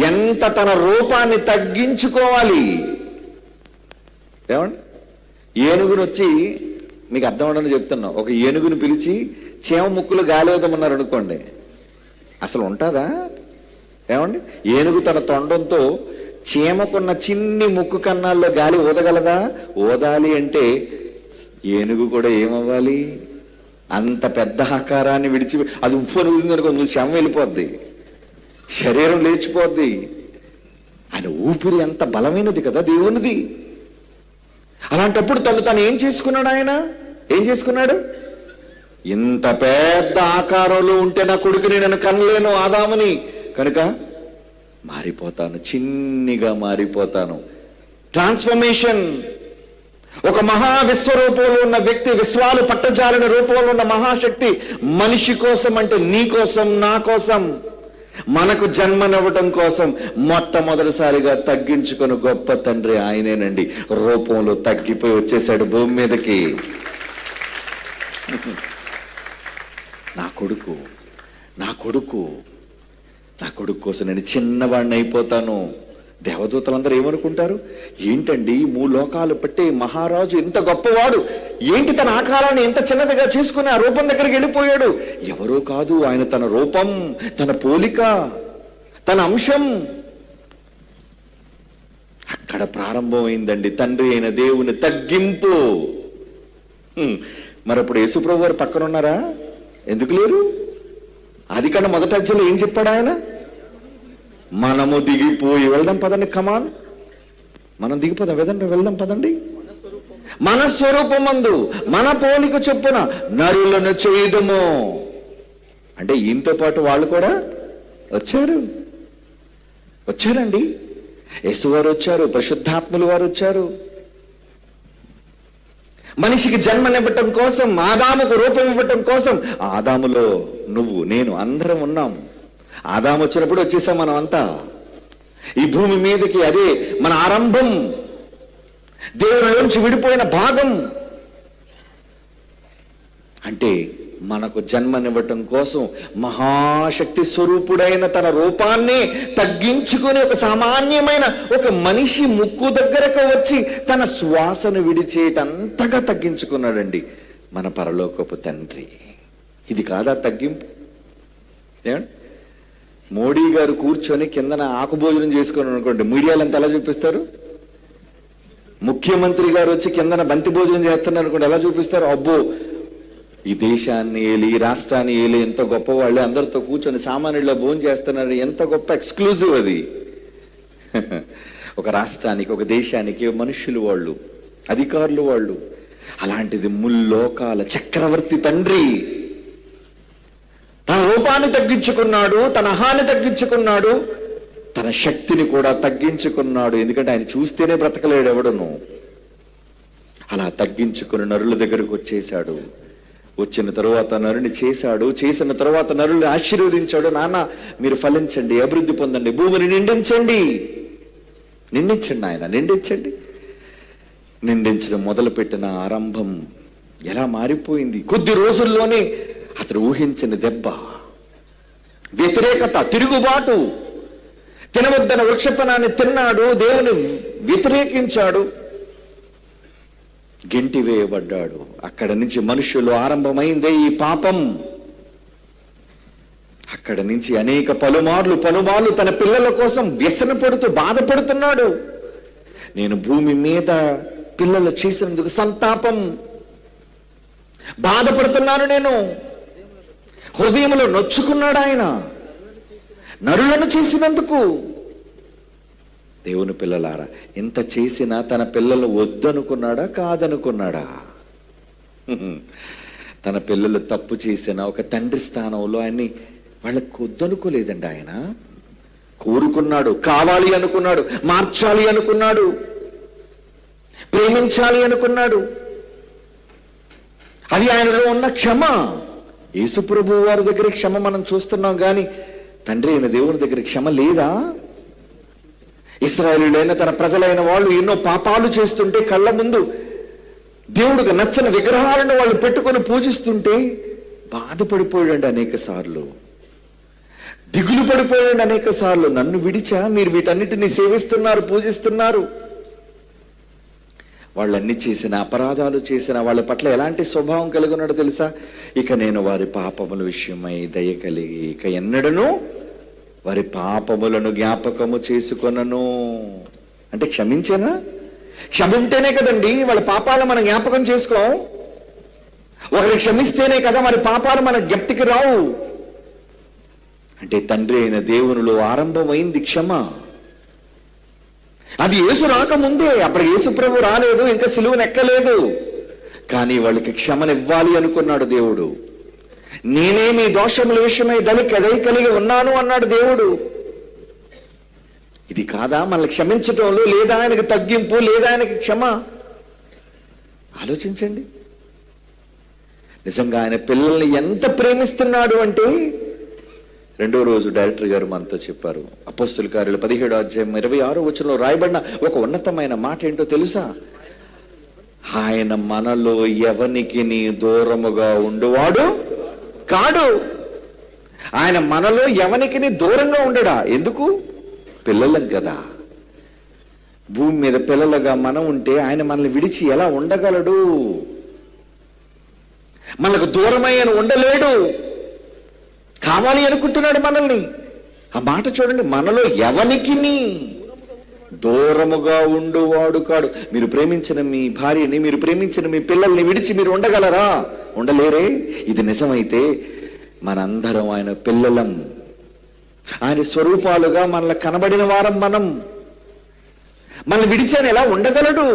S1: ఎంత తన రూపాన్ని తగ్గించుకోవాలి. ఏమండి? ఏనుగును వచ్చి, మీకు అర్థం అవడానికి చెప్తున్నా, ఒక ఏనుగును పిలిచి చీమ ముక్కులు గాలి వదమన్నారు అనుకోండి, అసలు ఉంటుందా? ఏమండి? ఏనుగు తన తొండంతో చీమకున్న చిన్ని ముక్కు కన్నాల్లో గాలి ఊదగలదా? ఊదాలి అంటే ఏనుగు కూడా ఏమవ్వాలి? అంత పెద్ద ఆకారాన్ని విడిచి, అది ఉప్పు ఊదింది అనుకో, నువ్వు శ్రమ వెళ్ళిపోద్ది, శరీరం లేచిపోద్ది. ఆయన ఊపిరి ఎంత బలమైనది కదా దేవునిది. అలాంటప్పుడు తను ఏం చేసుకున్నాడు? ఆయన ఏం చేసుకున్నాడు? ఇంత పెద్ద ఆకారంలో ఉంటే నా కొడుకుని నేను కనలేను, ఆదాముని, కనుక మారిపోతాను, చిన్నిగా మారిపోతాను. ట్రాన్స్ఫర్మేషన్. ఒక మహా విశ్వరూపంలో ఉన్న వ్యక్తి, విశ్వాలు పట్టజాలిన రూపంలో ఉన్న మహాశక్తి మనిషి కోసం, అంటే నీ కోసం, నా కోసం, మనకు జన్మనివ్వటం కోసం మొట్టమొదటిసారిగా తగ్గించుకొని గొప్ప తండ్రి ఆయనేనండి. రూపంలో తగ్గిపోయి వచ్చేసాడు భూమి మీదకి. నా కొడుకు కోసం నేను చిన్నవాడిని అయిపోతాను. దేవదూతలందరూ ఏమనుకుంటారు? ఏంటండి 3 లోకాలు పట్టే మహారాజు ఇంత గొప్పవాడు, ఏంటి తన ఆకారాన్ని ఎంత చిన్నదిగా చేసుకుని ఆ రూపం దగ్గరికి వెళ్ళిపోయాడు? ఎవరో కాదు, ఆయన తన రూపం, తన పోలిక, తన అంశం. అక్కడ ప్రారంభమైందండి తండ్రి అయిన దేవుని తగ్గింపు. మరప్పుడు యేసుప్రభు వారు పక్కన ఉన్నారా? ఎందుకు లేరు? ఆదికాండం 1వ అధ్యాయంలో ఏం చెప్పాడు ఆయన? మనము దిగిపోయి వెళ్దాం పదండి, కమాన్, మనం దిగిపోదాం, వెళ్దాం పదండి. మన స్వరూపమందు మన పోలిక చొప్పున నరులను చేయుదుము అంటే ఈయనతో పాటు వాళ్ళు కూడా వచ్చారండి. యేసువారు వచ్చారు, పరిశుద్ధాత్ములు వారు వచ్చారు. మనిషికి జన్మనివ్వటం కోసం, ఆదాముకు రూపం ఇవ్వటం కోసం, ఆదాములో నువ్వు నేను అందరం ఉన్నాం. ఆదాము వచ్చినప్పుడు వచ్చేసాం మనం అంతా ఈ భూమి మీదకి. అదే మన ఆరంభం, దేవునిలోంచి విడిపోయిన భాగం. అంటే మనకు జన్మనివ్వటం కోసం మహాశక్తి స్వరూపుడైన తన రూపాన్ని తగ్గించుకొని ఒక సామాన్యమైన ఒక మనిషి ముక్కు దగ్గరకు వచ్చి తన శ్వాసను విడిచేటంతగా తగ్గించుకున్నాడండి మన పరలోకపు తండ్రి. ఇది కాదా తగ్గింపు? మోడీ గారు కూర్చొని కిందన ఆకు భోజనం చేసుకొని అనుకోండి, మీడియాలో అంతా ఎలా చూపిస్తారు? ముఖ్యమంత్రి గారు వచ్చి కిందన బంతి భోజనం చేస్తున్నారు అనుకోండి, ఎలా చూపిస్తారు? అబ్బో, ఈ దేశాన్ని ఏలి, ఈ రాష్ట్రాన్ని ఏలి ఎంత గొప్ప వాళ్ళే, అందరితో కూర్చొని సామాన్యుల్లో భోజనం చేస్తున్నారు, ఎంత గొప్ప ఎక్స్క్లూజివ్ అది. ఒక రాష్ట్రానికి, ఒక దేశానికి మనుషులు వాళ్ళు, అధికారులు వాళ్ళు. అలాంటిది ముల్లోకాల చక్రవర్తి తండ్రి తన రూపాన్ని తగ్గించుకున్నాడు, తన అహాన్ని తగ్గించుకున్నాడు, తన శక్తిని కూడా తగ్గించుకున్నాడు. ఎందుకంటే ఆయన చూస్తేనే బ్రతకలేడు ఎవడును. అలా తగ్గించుకుని నరుల దగ్గరకు వచ్చేశాడు. వచ్చిన తరువాత నరుని చేశాడు. చేసిన తరువాత నరుని ఆశీర్వదించాడు. నాన్న, మీరు ఫలించండి, అభివృద్ధి పొందండి, భూమిని నిండించండి. నిండించండి ఆయన, నిండించండి. నిందించడం మొదలుపెట్టిన ఆరంభం ఎలా మారిపోయింది! కొద్ది రోజుల్లోనే అతడు ఊహించిన దెబ్బ, వ్యతిరేకత, తిరుగుబాటు. తినవద్దన వృక్షఫలాన్ని తిన్నాడు, దేవుని వ్యతిరేకించాడు, గెంటి వేయబడ్డాడు. అక్కడ నుంచి మనుషులు ఆరంభమైందే ఈ పాపం. అక్కడ నుంచి అనేక పలుమార్లు తన పిల్లల కోసం వ్యసన పడుతూ బాధపడుతున్నాడు. నేను భూమి మీద పిల్లలు చేసినందుకు సంతాపం, బాధపడుతున్నాను, నేను హృదయంలో నొచ్చుకున్నాడు ఆయన నరులను చేసినందుకు. దేవుని పిల్లలారా, ఇంత చేసినా తన పిల్లలు వద్దనుకున్నాడా, కాదనుకున్నాడా? తన పిల్లలు తప్పు చేసిన ఒక తండ్రి స్థానంలో ఆయన్ని వాళ్ళకి వద్దనుకోలేదండి. ఆయన కోరుకున్నాడు, కావాలి అనుకున్నాడు, మార్చాలి అనుకున్నాడు, ప్రేమించాలి అనుకున్నాడు. అది ఆయనలో ఉన్న క్షమ. యేసుప్రభువు వారి దగ్గర క్షమ మనం చూస్తున్నాం, కానీ తండ్రి అయిన దేవుని దగ్గర క్షమ లేదా? ఇశ్రాయేలీయులైన తన ప్రజలైన వాళ్ళు ఎన్నో పాపాలు చేస్తుంటే, కళ్ళ ముందు దేవుడికి నచ్చని విగ్రహాలను వాళ్ళు పెట్టుకొని పూజిస్తుంటే బాధపడిపోయాడు అనేక సార్లు, దిగులు పడిపోయాడు అనేక సార్లు. నన్ను విడిచా మీరు వీటన్నిటిని సేవిస్తున్నారు, పూజిస్తున్నారు. వాళ్ళన్ని చేసిన, అపరాధాలు చేసిన వాళ్ళ పట్ల ఎలాంటి స్వభావం కలిగి ఉన్నాడో తెలుసా? ఇక నేను వారి పాపముల విషయమై దయ కలిగి ఇక ఎన్నడను వారి పాపములను జ్ఞాపకము చేసుకొనను. అంటే క్షమించేనా? క్షమింటేనే కదండి వాళ్ళ పాపాలు మనం జ్ఞాపకం చేసుకోం. ఒకరి క్షమిస్తేనే కదా మరి పాపాలు మన జ్ఞప్తికి రావు. అంటే తండ్రి అయిన దేవునిలో ఆరంభమైంది క్షమ. అది యేసు రాకముందే, అప్పుడు యేసు ప్రభు రాలేదు, ఇంకా సిలువను ఎక్కలేదు. కానీ వాళ్ళకి క్షమనివ్వాలి అనుకున్నాడు దేవుడు. నేనే మీ దోషముల విషయమై దయ కలిగి ఉన్నాను అన్నాడు దేవుడు. ఇది కాదా మనల్ని క్షమించటంలో? లేదా ఆయనకి తగ్గింపు, లేదా ఆయనకి క్షమ? ఆలోచించండి. నిజంగా ఆయన పిల్లల్ని ఎంత ప్రేమిస్తున్నాడు అంటే, రెండో రోజు డైరెక్టర్ గారు మనతో చెప్పారు. అపోస్తుల కార్యాలు 17వ అధ్యాయం 26వ వచనంలో రాయబడిన ఒక ఉన్నతమైన మాట ఏంటో తెలుసా? ఆయన మనలో ఎవనికి దూరముగా ఉండువాడు కాడు. ఆయన మనలో ఎవనికి దూరంగా ఉండడా? ఎందుకు? పిల్లలం కదా. భూమి మీద పిల్లలుగా మనం ఉంటే ఆయన మనల్ని విడిచి ఎలా ఉండగలడు? మనకు దూరమై ఆయన ఉండలేడు. కావాలి అనుకుంటున్నాడు మనల్ని. ఆ మాట చూడండి, మనలో ఎవనికి దూరముగా ఉండువాడు కాడు. మీరు ప్రేమించిన మీ భార్యని, మీరు ప్రేమించిన మీ పిల్లల్ని విడిచి మీరు ఉండగలరా? ఉండలేరే. ఇది నిజమైతే మనందరం ఆయన పిల్లలం, ఆయన స్వరూపాలుగా మనల్ని కనబడిన వారం మనం. మనల్ని విడిచి ఆయన ఎలా ఉండగలడు?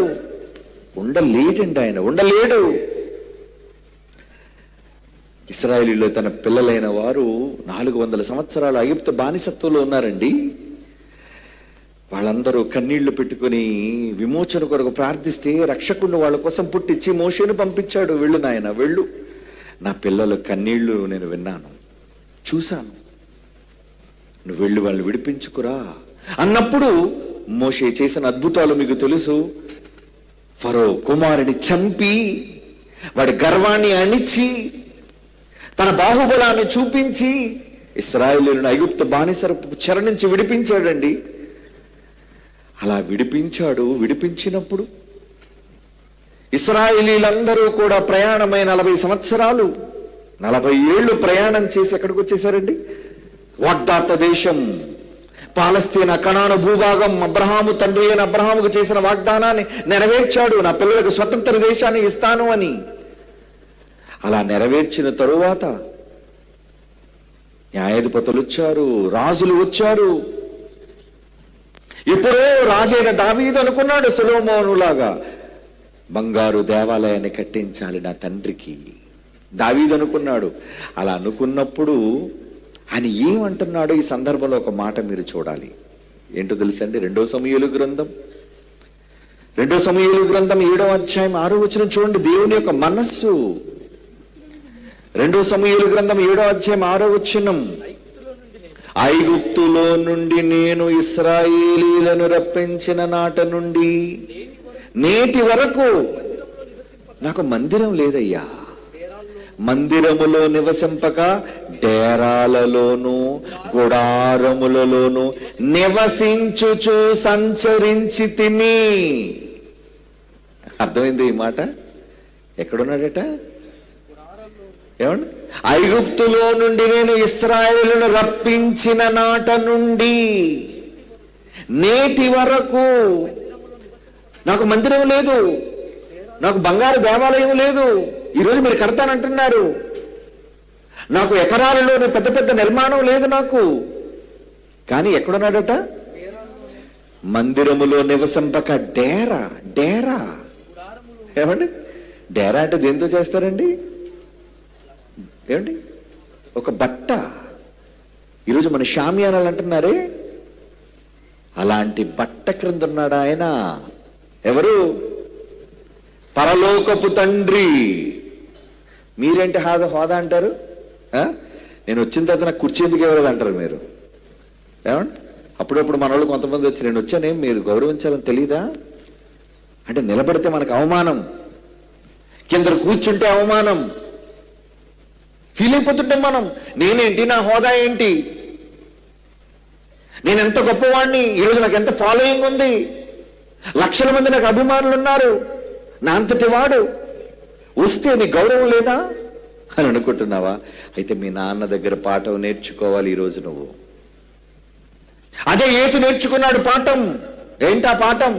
S1: ఉండలేడండి, ఆయన ఉండలేడు. ఇశ్రాయేలీయులు తన పిల్లలైన వారు 400 సంవత్సరాలు ఐగుప్తు బానిసత్వంలో ఉన్నారండి. వాళ్ళందరూ కన్నీళ్లు పెట్టుకుని విమోచన కొరకు ప్రార్థిస్తే రక్షకుడిని వాళ్ళ కోసం పుట్టించి మోషేను పంపించాడు. వెళ్ళు నాయన, వెళ్ళు, నా పిల్లలు కన్నీళ్లు నేను విన్నాను, చూశాను, నువ్వు వెళ్ళి వాళ్ళని విడిపించుకురా అన్నప్పుడు మోషే చేసిన అద్భుతాలు మీకు తెలుసు. ఫరో కుమారుని చంపి వాడి గర్వాన్ని అణిచి తన బాహుబలాన్ని చూపించి ఇశ్రాయేలీయులను ఐగుప్తు బానిసరపు చెర నుంచి విడిపించాడండి. అలా విడిపించినప్పుడు ఇశ్రాయేలీలందరూ కూడా ప్రయాణమై 40 సంవత్సరాలు 40 ఏళ్ళు ప్రయాణం చేసి ఎక్కడికి వచ్చేసారండి? వాగ్దాత దేశం, పాలస్తీనా, కనాను భూభాగం. అబ్రహాము తండ్రి అయిన అబ్రహాముకు చేసిన వాగ్దానాన్ని నెరవేర్చాడు, నా పిల్లలకు స్వతంత్ర దేశాన్ని ఇస్తాను అని. అలా నెరవేర్చిన తరువాత న్యాయాధిపతులు వచ్చారు, రాజులు వచ్చారు. ఎప్పుడో రాజైన దావీదు అనుకున్నాడు సొలొమోనులాగా బంగారు దేవాలయాన్ని కట్టించాలి నా తండ్రికి. దావీదు అనుకున్నాడు. అలా అనుకున్నప్పుడు ఆయన ఏమంటున్నాడో ఈ సందర్భంలో ఒక మాట మీరు చూడాలి. ఏంటో తెలుసండి? 2 సమూయేలు గ్రంథం 7వ అధ్యాయం 6వ వచనం చూడండి. దేవుని యొక్క మనస్సు. 2 సమూయేలు గ్రంథం 7వ అధ్యాయం 6వ వచనం. ఐగుప్తులో నుండి నేను ఇశ్రాయేలీలను రప్పించిన నాట నుండి నేటి వరకు నాకు మందిరం లేదయ్యా. మందిరములో నివసింపక డేరాలలోను గుడారములలోను నివసించుచు సంచరించి తిని. అర్థమైంది ఈ మాట? ఎక్కడున్నాడట? ఏమండి? ఐగుప్తులో నుండి నేను ఇశ్రాయేలును రప్పించిన నాట నుండి నేటి వరకు నాకు మందిరం లేదు, నాకు బంగారు దేవాలయం లేదు. ఈరోజు మీరు కడతానంటున్నారు. నాకు ఎకరాలలోని పెద్ద పెద్ద నిర్మాణం లేదు నాకు. కానీ ఎక్కడున్నాడట? మందిరములో నివసింపక డేరా. ఏమండి? డేరా అంటే దేంతో చేస్తారండి? ఏమండి? ఒక బట్ట. ఈరోజు మన షామియానాలు అంటున్నారే, అలాంటి బట్ట క్రింద ఉన్నాడు ఆయన. ఎవరు? పరలోకపు తండ్రి. మీరేంటి హోదా అంటారు? నేను వచ్చిన తర్వాత నాకు కుర్చీ ఎందుకు ఇవ్వలేదు అంటారు మీరు. ఏమండి? అప్పుడప్పుడు మన వాళ్ళు కొంతమంది వచ్చి నేను వచ్చానే మీరు గౌరవించాలని తెలీదా అంటే, నిలబడితే మనకు అవమానం, కింద కూర్చుంటే అవమానం, ఫీల్ అయిపోతుంటాం మనం. నేనేంటి, నా హోదా ఏంటి, నేను ఎంత గొప్పవాడిని, ఈరోజు నాకు ఎంత ఫాలోయింగ్ ఉంది, లక్షల మంది నాకు అభిమానులు ఉన్నారు, నా అంతటి వాడు వస్తే నీ గౌరవం లేదా అని అనుకుంటున్నావా? అయితే మీ నాన్న దగ్గర పాఠం నేర్చుకోవాలి ఈరోజు నువ్వు. అదే యేసు నేర్చుకున్నాడు పాఠం. ఏంటా పాఠం?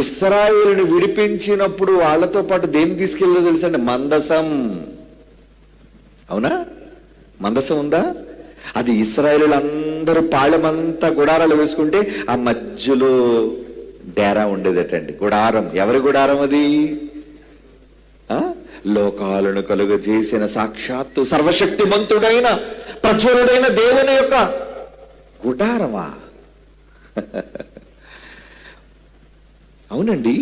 S1: ఇశ్రాయేలుని విడిపించినప్పుడు వాళ్ళతో పాటు దేన్ని తీసుకెళ్ళదో తెలుసండి? మందసం. అవునా? మందసం ఉందా? అది ఇశ్రాయేలు అందరూ పాళెమంతా గుడారాలు వేసుకుంటే ఆ మధ్యలో డేరా ఉండేదటండి, గుడారం. ఎవరి గుడారం అది? లోకాలను కలుగజేసిన సాక్షాత్తు సర్వశక్తిమంతుడైన ప్రజ్వలుడైన దేవుని యొక్క గుడారమా? అవునండి.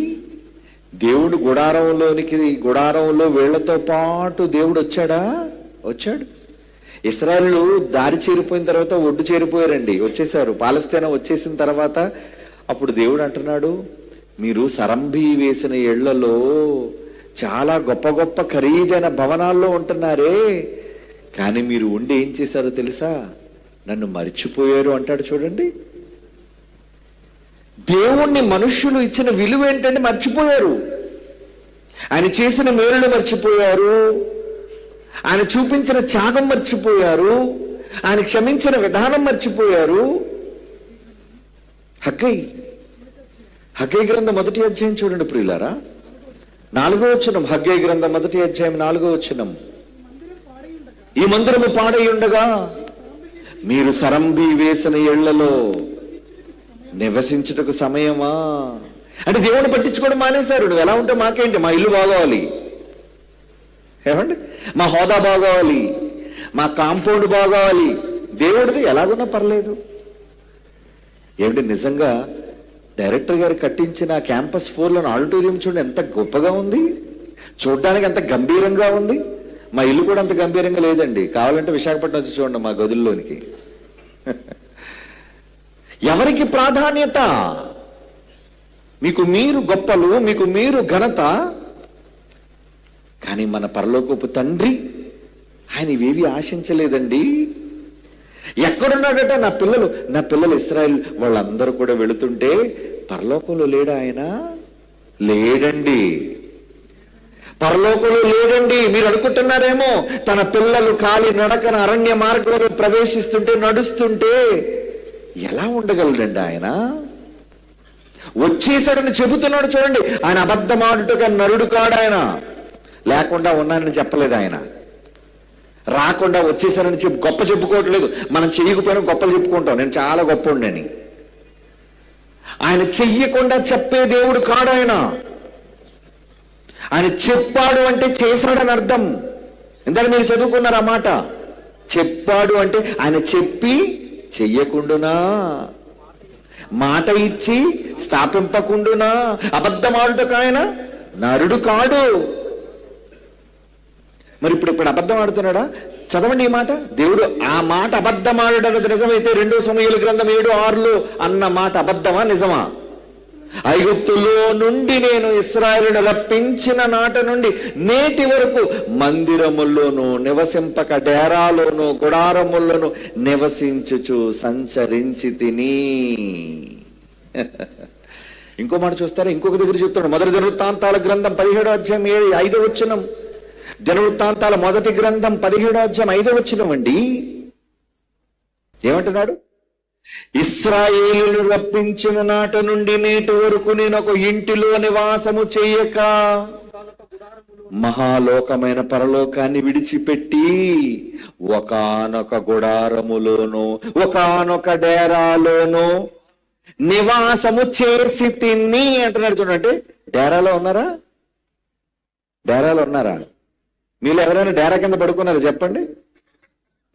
S1: దేవుడు గుడారంలో వీళ్లతో పాటు దేవుడు వచ్చాడు. ఇశ్రాయేలు దారి చేరిపోయిన తర్వాత ఒడ్డు చేరిపోయారండి, వచ్చేసారు. పాలస్తీనా వచ్చేసిన తర్వాత అప్పుడు దేవుడు అంటున్నాడు, మీరు సరంభి వేసిన ఇళ్లలో చాలా గొప్ప గొప్ప ఖరీదైన భవనాల్లో ఉంటున్నారే, కానీ మీరు ఉండి ఏం చేశారో తెలుసా? నన్ను మర్చిపోయారు అంటాడు. చూడండి, దేవుణ్ణి మనుష్యులు ఇచ్చిన విలువ ఏంటంటే మర్చిపోయారు. ఆయన చేసిన మేలులు మర్చిపోయారు, ఆయన చూపించిన త్యాగం మర్చిపోయారు, ఆయన క్షమించిన విధానం మర్చిపోయారు. హగ్గై గ్రంథం 1వ అధ్యాయం చూడండి ప్రియులారా, 4వ వచనం. హగ్గై గ్రంథం 1వ అధ్యాయం 4వ వచనం. ఈ మందిరము పాడై ఉండగా మీరు సరంభి వేసిన ఇళ్లలో నివసించుటకు సమయమా? అంటే దేవుని పట్టించుకోవడం మానేశారు. నువ్వు ఎలా ఉంటే మాకేంటి, మా ఇల్లు బాగోవాలి, ఏమండి, మా హోదా బాగోవాలి, మా కాంపౌండ్ బాగోవాలి. దేవుడిది ఎలాగున్నా పర్లేదు. ఏమిటి, నిజంగా డైరెక్టర్ గారు కట్టించిన క్యాంపస్ 4లోని ఆడిటోరియం చూడండి ఎంత గొప్పగా ఉంది, చూడడానికి ఎంత గంభీరంగా ఉంది. మా ఇల్లు కూడా అంత గంభీరంగా లేదండి. కావాలంటే విశాఖపట్నం వచ్చి చూడండి మా గదుల్లోనికి. ఎవరికి ప్రాధాన్యత? మీకు మీరు గొప్పలు, మీకు మీరు ఘనత. కానీ మన పరలోకపు తండ్రి ఆయన ఇవేవి ఆశించలేదండి. ఎక్కడున్నాడట? నా పిల్లలు ఇశ్రాయేల్ వాళ్ళందరూ కూడా వెళుతుంటే పరలోకంలో లేడా ఆయన? లేడండి, పరలోకంలో లేడండి. మీరు అనుకుంటున్నారేమో తన పిల్లలు కాలి నడకన అరణ్య మార్గంలో ప్రవేశిస్తుంటే, నడుస్తుంటే ఎలా ఉండగలడండి ఆయన? వచ్చేసాడని చెబుతున్నాడు చూడండి. ఆయన అబద్ధమాడుటగా నరుడు కాడు. ఆయన లేకుండా ఉన్నానని చెప్పలేదు. ఆయన రాకుండా వచ్చేసానని గొప్ప చెప్పుకోవట్లేదు. మనం చెయ్యకపోయినా గొప్పలు చెప్పుకుంటాం, నేను చాలా గొప్ప ఉండని. ఆయన చెయ్యకుండా చెప్పే దేవుడు కాడు ఆయన. ఆయన చెప్పాడు అంటే చేశాడని అర్థం. ఇందాక మీరు చదువుకున్నారు ఆ మాట. చెప్పాడు అంటే ఆయన చెప్పి చెయ్యకుండునా, మాట ఇచ్చి స్థాపింపకుండునా, అబద్ధమాడుటకు ఆయన నరుడు కాడు. మరి ఇప్పుడు అబద్ధం ఆడుతున్నాడా? చదవండి ఈ మాట. దేవుడు ఆ మాట అబద్ధమాడటం నిజమైతే 2 సమూయేలు గ్రంథం 7:6 అన్న మాట అబద్ధమా నిజమా? ఐగుప్తులో నుండి నేను ఇశ్రాయేలును రప్పించిన నాట నుండి నేటి వరకు మందిరముల్లోను నివసింపక డేరాలోను గుడారముల్లోను నివసించుచు సంచరించి తిని. ఇంకో మాట చూస్తారా? ఇంకొక దగ్గర చెప్తాడు. మొదటి దినవృత్తాంతాల గ్రంథం 17వ అధ్యాయం 5వ వచనం. దినవృత్తాంతాల మొదటి గ్రంథం 17వ అధ్యాయం 5వ వచనం అండి. ఏమంటున్నాడు? ఇశ్రాయేలును రప్పించిన నాట నుండి నేటి వరకు నేను ఒక ఇంటిలో నివాసము చేయక మహాలోకమైన పరలోకాన్ని విడిచిపెట్టి ఒకానొక గుడారములోను ఒకానొక డేరాలోను నివాసము చేసి తిని అంటున్నాడు చూడండి. డేరాలో ఉన్నారా? డేరాలో ఉన్నారా? మీరు ఎవరైనా డేరా కింద పడుకున్నారా చెప్పండి?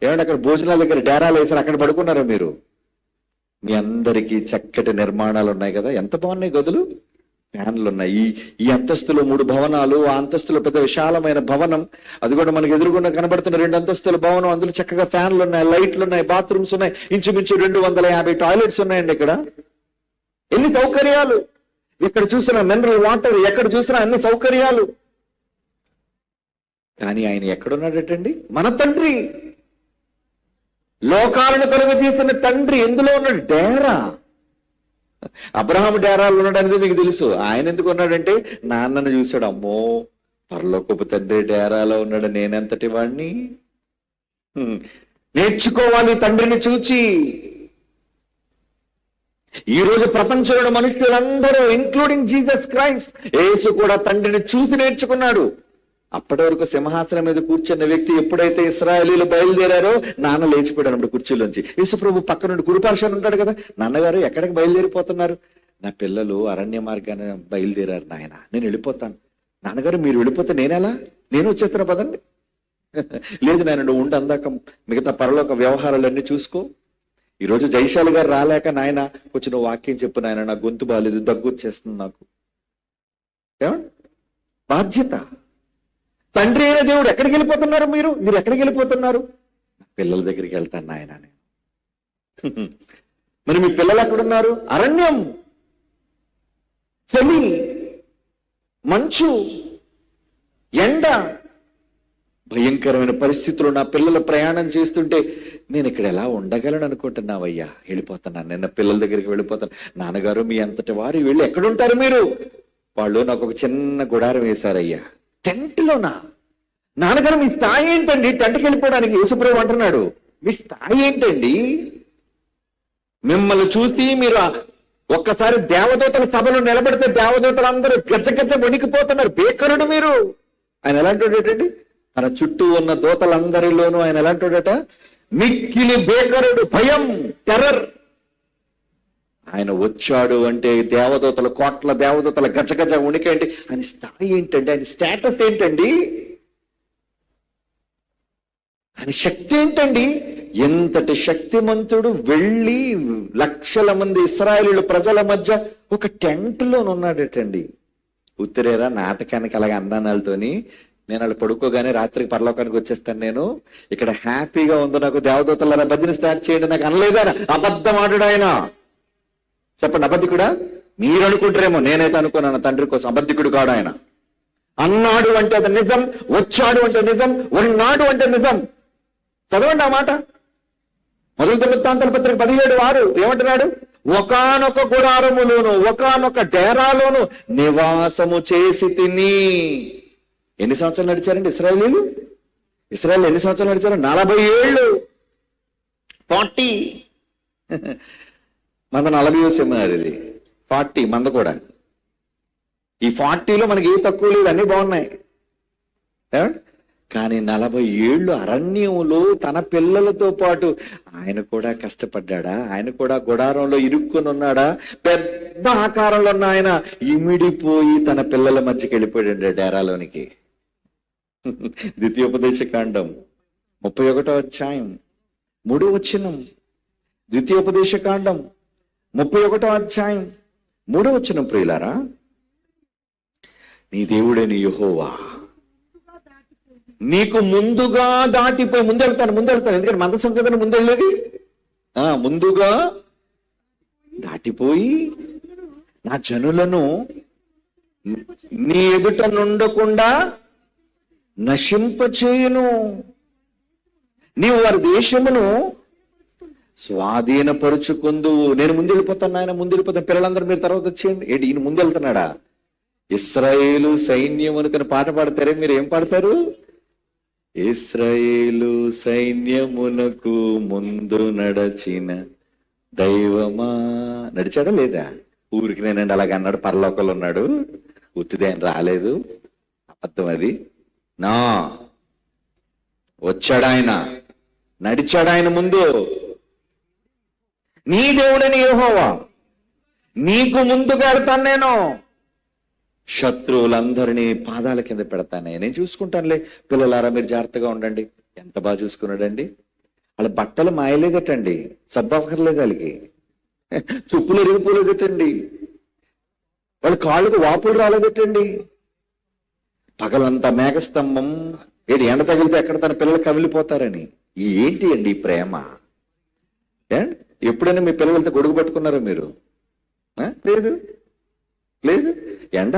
S1: ఏమంటే అక్కడ భోజనాల దగ్గర డేరాలు వేసారు, అక్కడ పడుకున్నారా మీరు? మీ అందరికీ చక్కటి నిర్మాణాలు ఉన్నాయి కదా, ఎంత బాగున్నాయి గదులు, ఫ్యాన్లు ఉన్నాయి. ఈ అంతస్తులో 3 భవనాలు, ఆ అంతస్తులో పెద్ద విశాలమైన భవనం, అది కూడా మనకి ఎదురుగుండా కనబడుతున్న 2 అంతస్తుల భవనం. అందులో చక్కగా ఫ్యాన్లు ఉన్నాయి, లైట్లు ఉన్నాయి, బాత్రూమ్స్ ఉన్నాయి, ఇంచుమించు 250 టాయిలెట్స్ ఉన్నాయండి. ఇక్కడ ఎన్ని సౌకర్యాలు! ఎక్కడ చూసినా మినరల్ వాటర్, ఎక్కడ చూసినా అన్ని సౌకర్యాలు. కానీ ఆయన ఎక్కడున్నాడటండి? మన తండ్రి, లోకాలను కలుగ చేస్తున్న తండ్రి ఎందులో ఉన్నాడు? డేరా. అబ్రహాము డేరాలు ఉన్నాడు అనేది మీకు తెలుసు. ఆయన ఎందుకు ఉన్నాడంటే నాన్నను చూశాడు. అమ్మో, పరలోకపు తండ్రి డేరాలో ఉన్నాడు, నేనెంతటి వాడిని. నేర్చుకోవాలి తండ్రిని చూచి. ఈ రోజు ప్రపంచంలో మనుషులందరూ ఇంక్లూడింగ్ జీసస్ క్రైస్ట్, యేసు కూడా తండ్రిని చూసి నేర్చుకున్నాడు. అప్పటి వరకు సింహాసనం మీద కూర్చున్న వ్యక్తి ఎప్పుడైతే ఇశ్రాయేలీలు బయలుదేరారో నాన్న లేచిపోయాడు అప్పుడు కుర్చీలోంచి. యేసు ప్రభు పక్క నుండి కురుపార్శ్వన ఉంటాడు కదా, నాన్నగారు ఎక్కడికి బయలుదేరిపోతున్నారు? నా పిల్లలు అరణ్య మార్గాన్ని బయలుదేరారు నాయన, నేను వెళ్ళిపోతాను. నాన్నగారు మీరు వెళ్ళిపోతే నేనెలా? నేను వచ్చేస్తున్నా పదండి. లేదు నాయన, నువ్వు ఉండి అందాక మిగతా పరలోక వ్యవహారాలన్నీ చూసుకో. ఈరోజు జైశాలి గారు రాలేక నాయన కొంచెం నువ్వు వాక్యం చెప్పు నాయన, నా గొంతు బాగాలేదు, దగ్గు వచ్చేస్తుంది నాకు. ఏమండి బాధ్యత. తండ్రి అయిన దేవుడు ఎక్కడికి వెళ్ళిపోతున్నారు? మీరు ఎక్కడికి వెళ్ళిపోతున్నారు? పిల్లల దగ్గరికి వెళ్తాను నాయన నేను. మరి మీ పిల్లలు ఎక్కడున్నారు? అరణ్యం, చలి, మంచు, ఎండ, భయంకరమైన పరిస్థితుల్లో నా పిల్లలు ప్రయాణం చేస్తుంటే నేను ఇక్కడ ఎలా ఉండగలను అనుకుంటున్నావయ్యా? వెళ్ళిపోతున్నాను, నిన్న పిల్లల దగ్గరికి వెళ్ళిపోతాను. నాన్నగారు మీ అంతటి వారు వెళ్ళి ఎక్కడుంటారు మీరు? వాళ్ళు నాకు ఒక చిన్న గుడారం వేశారయ్యా. టెంట్లోనా? నాన్నగారు మీ స్థాయి ఏంటండి టెంట్కి వెళ్ళిపోవడానికి? యేసుప్రభు అంటున్నాడు, మీ స్థాయి ఏంటండి? మిమ్మల్ని చూసి మీరు ఒక్కసారి దేవదూతల సభలో నిలబడితే దేవదూతలందరూ గచ్చగచ్చ వణికిపోతున్నారు. బేకరుడు మీరు. ఆయన ఎలాంటి తన చుట్టూ ఉన్న దూతలందరిలోనూ ఆయన ఎలాంటి మిక్కిలి బేకరుడు, భయం, టెర్రర్. ఆయన వచ్చాడు అంటే దేవదూతలు, కోట్ల దేవదూతల గజగజ ఉనికి అంటే ఆయన స్థాయి ఏంటండి? ఆయన స్టేటస్ ఏంటండి? ఆయన శక్తి ఏంటండి? ఎంతటి శక్తిమంతుడు వెళ్ళి లక్షల మంది ఇశ్రాయేలీయుల ప్రజల మధ్య ఒక టెంట్లోనున్నాడటండి. ఉత్తరేరా నాటకానికి అలాగే అందానాలతోని నేను వాళ్ళు పడుకోగానే రాత్రికి పరలోకానికి వచ్చేస్తాను, నేను ఇక్కడ హ్యాపీగా ఉందో, నాకు దేవదూతల భజన స్టార్ట్ చేయండి నాకు అనలేదా? అబద్ధం ఆడాడు ఆయన. చెప్పండి, అబద్ధికుడా? మీరు అనుకుంటారేమో, నేనైతే అనుకున్నాను తండ్రి కోసం. అబద్ధికుడు కాడు ఆయన. అన్నాడు అంటే అది నిజం, వచ్చాడు అంటే నిజం, ఉన్నాడు అంటే నిజం. చదవండి ఆ మాట. మొదటి వృత్తాంతాల పత్రిక 17:6 ఏమంటున్నాడు? ఒకానొక గుడారములోను ఒకానొక డేరాలోను నివాసము చేసి తిని. ఎన్ని సంవత్సరాలు నడిచారండి ఇశ్రాయేలీలు? ఇశ్రాయేల్ ఎన్ని సంవత్సరాలు నడిచారు? 40 ఏళ్ళు, 40. మన 40 సెమినారీ 40 మంద కూడా. ఈ 40లో మనకి ఏ తక్కువ లేదు, అన్నీ బాగున్నాయి. కానీ 40 ఏళ్ళు అరణ్యంలో తన పిల్లలతో పాటు ఆయన కూడా కష్టపడ్డా? ఆయన కూడా గుడారంలో ఇరుక్కొని ఉన్నాడా? పెద్ద ఆకారంలో ఉన్న ఆయన ఇమిడిపోయి తన పిల్లల మధ్యకి వెళ్ళిపోయాడు డేరాలోనికి. ద్వితీయోపదేశకాండం 31వ అధ్యాయం 3వ వచనం. ద్వితీయోపదేశకాండం 31వ అధ్యాయం 3వ వచనం. ప్రియులారా, నీ దేవుడైన యెహోవా నీకు ముందుగా దాటిపోయి ముందెళ్తాను. ఎందుకంటే మందసం కదని ముందెళ్ళేది. ముందుగా దాటిపోయి నా జనులను నీ ఎదుట నుండకుండా నశింపచేయును. నీవు వారి దేశమును స్వాధీనపరుచుకుందువు. నేను ముందెళ్ళిపోతాను, ఆయన ముందెళ్ళిపోతాను. పిల్లలందరూ మీరు తర్వాత వచ్చేయండి. ఏంటి ఈయన ముందెళ్తున్నాడా? ఇశ్రాయేలు సైన్యమునకని పాట పాడతారే, మీరు ఏం పాడతారు? ఇశ్రాయేలు సైన్యమునకు ముందు నడచిన దైవమా. నడిచాడా లేదా? ఊరికి నేనండి అలాగ అన్నాడు, పరలోకంలో ఉన్నాడు, ఉత్తిదే ఆయన రాలేదు, అబద్ధం అది. నా వచ్చాడు ఆయన, నడిచాడు ఆయన ముందు. నీ దేవుడని యెహోవా నీకు ముందుగా వెళ్తాను, నేను శత్రువులందరినీ పాదాల కింద పెడతానే, నేను చూసుకుంటానులే. పిల్లలారా మీరు జాగ్రత్తగా ఉండండి. ఎంత బాగా చూసుకున్నాడండి. వాళ్ళ బట్టలు మాయలేదటండి, సబ్బక్కర్లేదు వాళ్ళకి, చుప్పులు ఎరిగిపోలేదటండి, వాళ్ళ కాళ్ళకు వాపులు రాలేదటండి. పగలంతా మేఘస్తంభం, ఎండ తగిలితే ఎక్కడ తన పిల్లలు కమిలిపోతారని. ఏంటి అండి ఈ ప్రేమ? ఎప్పుడైనా మీ పిల్లలతో గొడుగు పట్టుకున్నారా మీరు? లేదు లేదు. ఎండ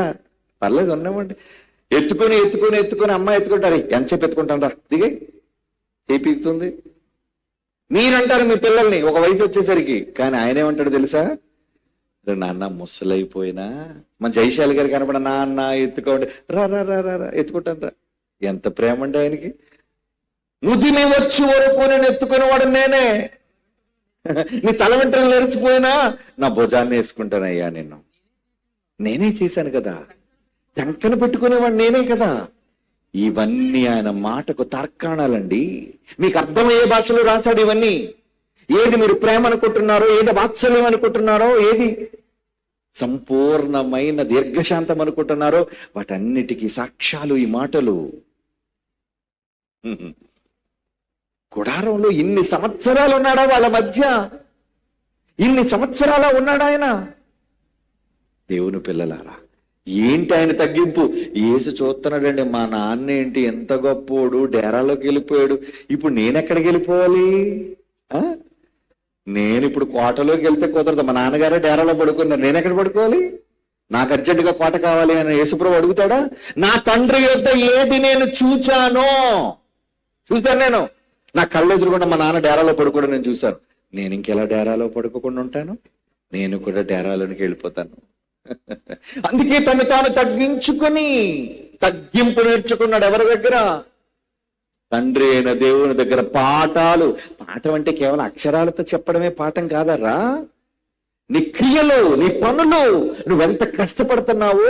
S1: పర్లేదు, ఉన్నామండి. ఎత్తుకొని అమ్మాయి ఎత్తుకుంటారు. ఎంతసేపు ఎత్తుకుంటాను రా, దిగే చేపిస్తుంది. మీరంటారు మీ పిల్లల్ని ఒక వయసు వచ్చేసరికి. కానీ ఆయన ఏమంటాడు తెలుసా? నాన్న ముసలైపోయినా మన జైశాలి గారు కనపడ, నాన్న ఎత్తుకోండి, రా రా రా రా ఎత్తుకుంటాను రా. ఎంత ప్రేమ అండి ఆయనకి. ముదిమి వచ్చి వరకు నేను ఎత్తుకునేవాడు నేనే. నీ తల వెంట్రుకలు నెరిచిపోయినా నా భుజాన్ని వేసుకుంటానయ్యా, నిన్ను నేనే చేశాను కదా, చంకన పెట్టుకునేవాడు నేనే కదా. ఇవన్నీ ఆయన మాటకు తర్కాణాలండి. మీకు అర్థమయ్యే భాషలో రాశాడు ఇవన్నీ. ఏది మీరు ప్రేమ అనుకుంటున్నారో, ఏది వాత్సల్యం అనుకుంటున్నారో, ఏది సంపూర్ణమైన దీర్ఘశాంతం అనుకుంటున్నారో, వాటన్నిటికీ సాక్ష్యాలు ఈ మాటలు. గుడారంలో ఇన్ని సంవత్సరాలు ఉన్నాడా వాళ్ళ మధ్య? ఇన్ని సంవత్సరాల ఉన్నాడా ఆయన? దేవుని పిల్లలారా, ఏంటి ఆయన తగ్గింపు? యేసు చూస్తున్నాడండి, మా నాన్న ఏంటి ఎంత గొప్పోడు, డేరాలోకి వెళ్ళిపోయాడు, ఇప్పుడు నేనెక్కడికి వెళ్ళిపోవాలి? నేను ఇప్పుడు కోటలోకి వెళ్తే కుదరదు, మా నాన్నగారే డేరాలో పడుకున్నారు, నేనెక్కడ పడుకోవాలి? నాకు అర్జెంటుగా కోట కావాలి అని యేసుప్రభు అడుగుతాడా? నా తండ్రి యొద్ద ఏది నేను చూచాను, నేను నా కళ్ళు ఎదురుగుండా మా నాన్న డేరాలో పడుకోవడం నేను చూశాను. నేను ఇంకెలా డేరాలో పడుకోకుండా ఉంటాను? నేను కూడా డేరాలోనికి వెళ్ళిపోతాను. అందుకే తను తాను తగ్గించుకొని తగ్గింపు నేర్చుకున్నాడు. ఎవరి దగ్గర? తండ్రి అయిన దేవుని దగ్గర. పాఠాలు. పాఠం అంటే కేవలం అక్షరాలతో చెప్పడమే పాఠం కాదరా. నీ క్రియలు, నీ పనులు, నువ్వెంత కష్టపడుతున్నావు.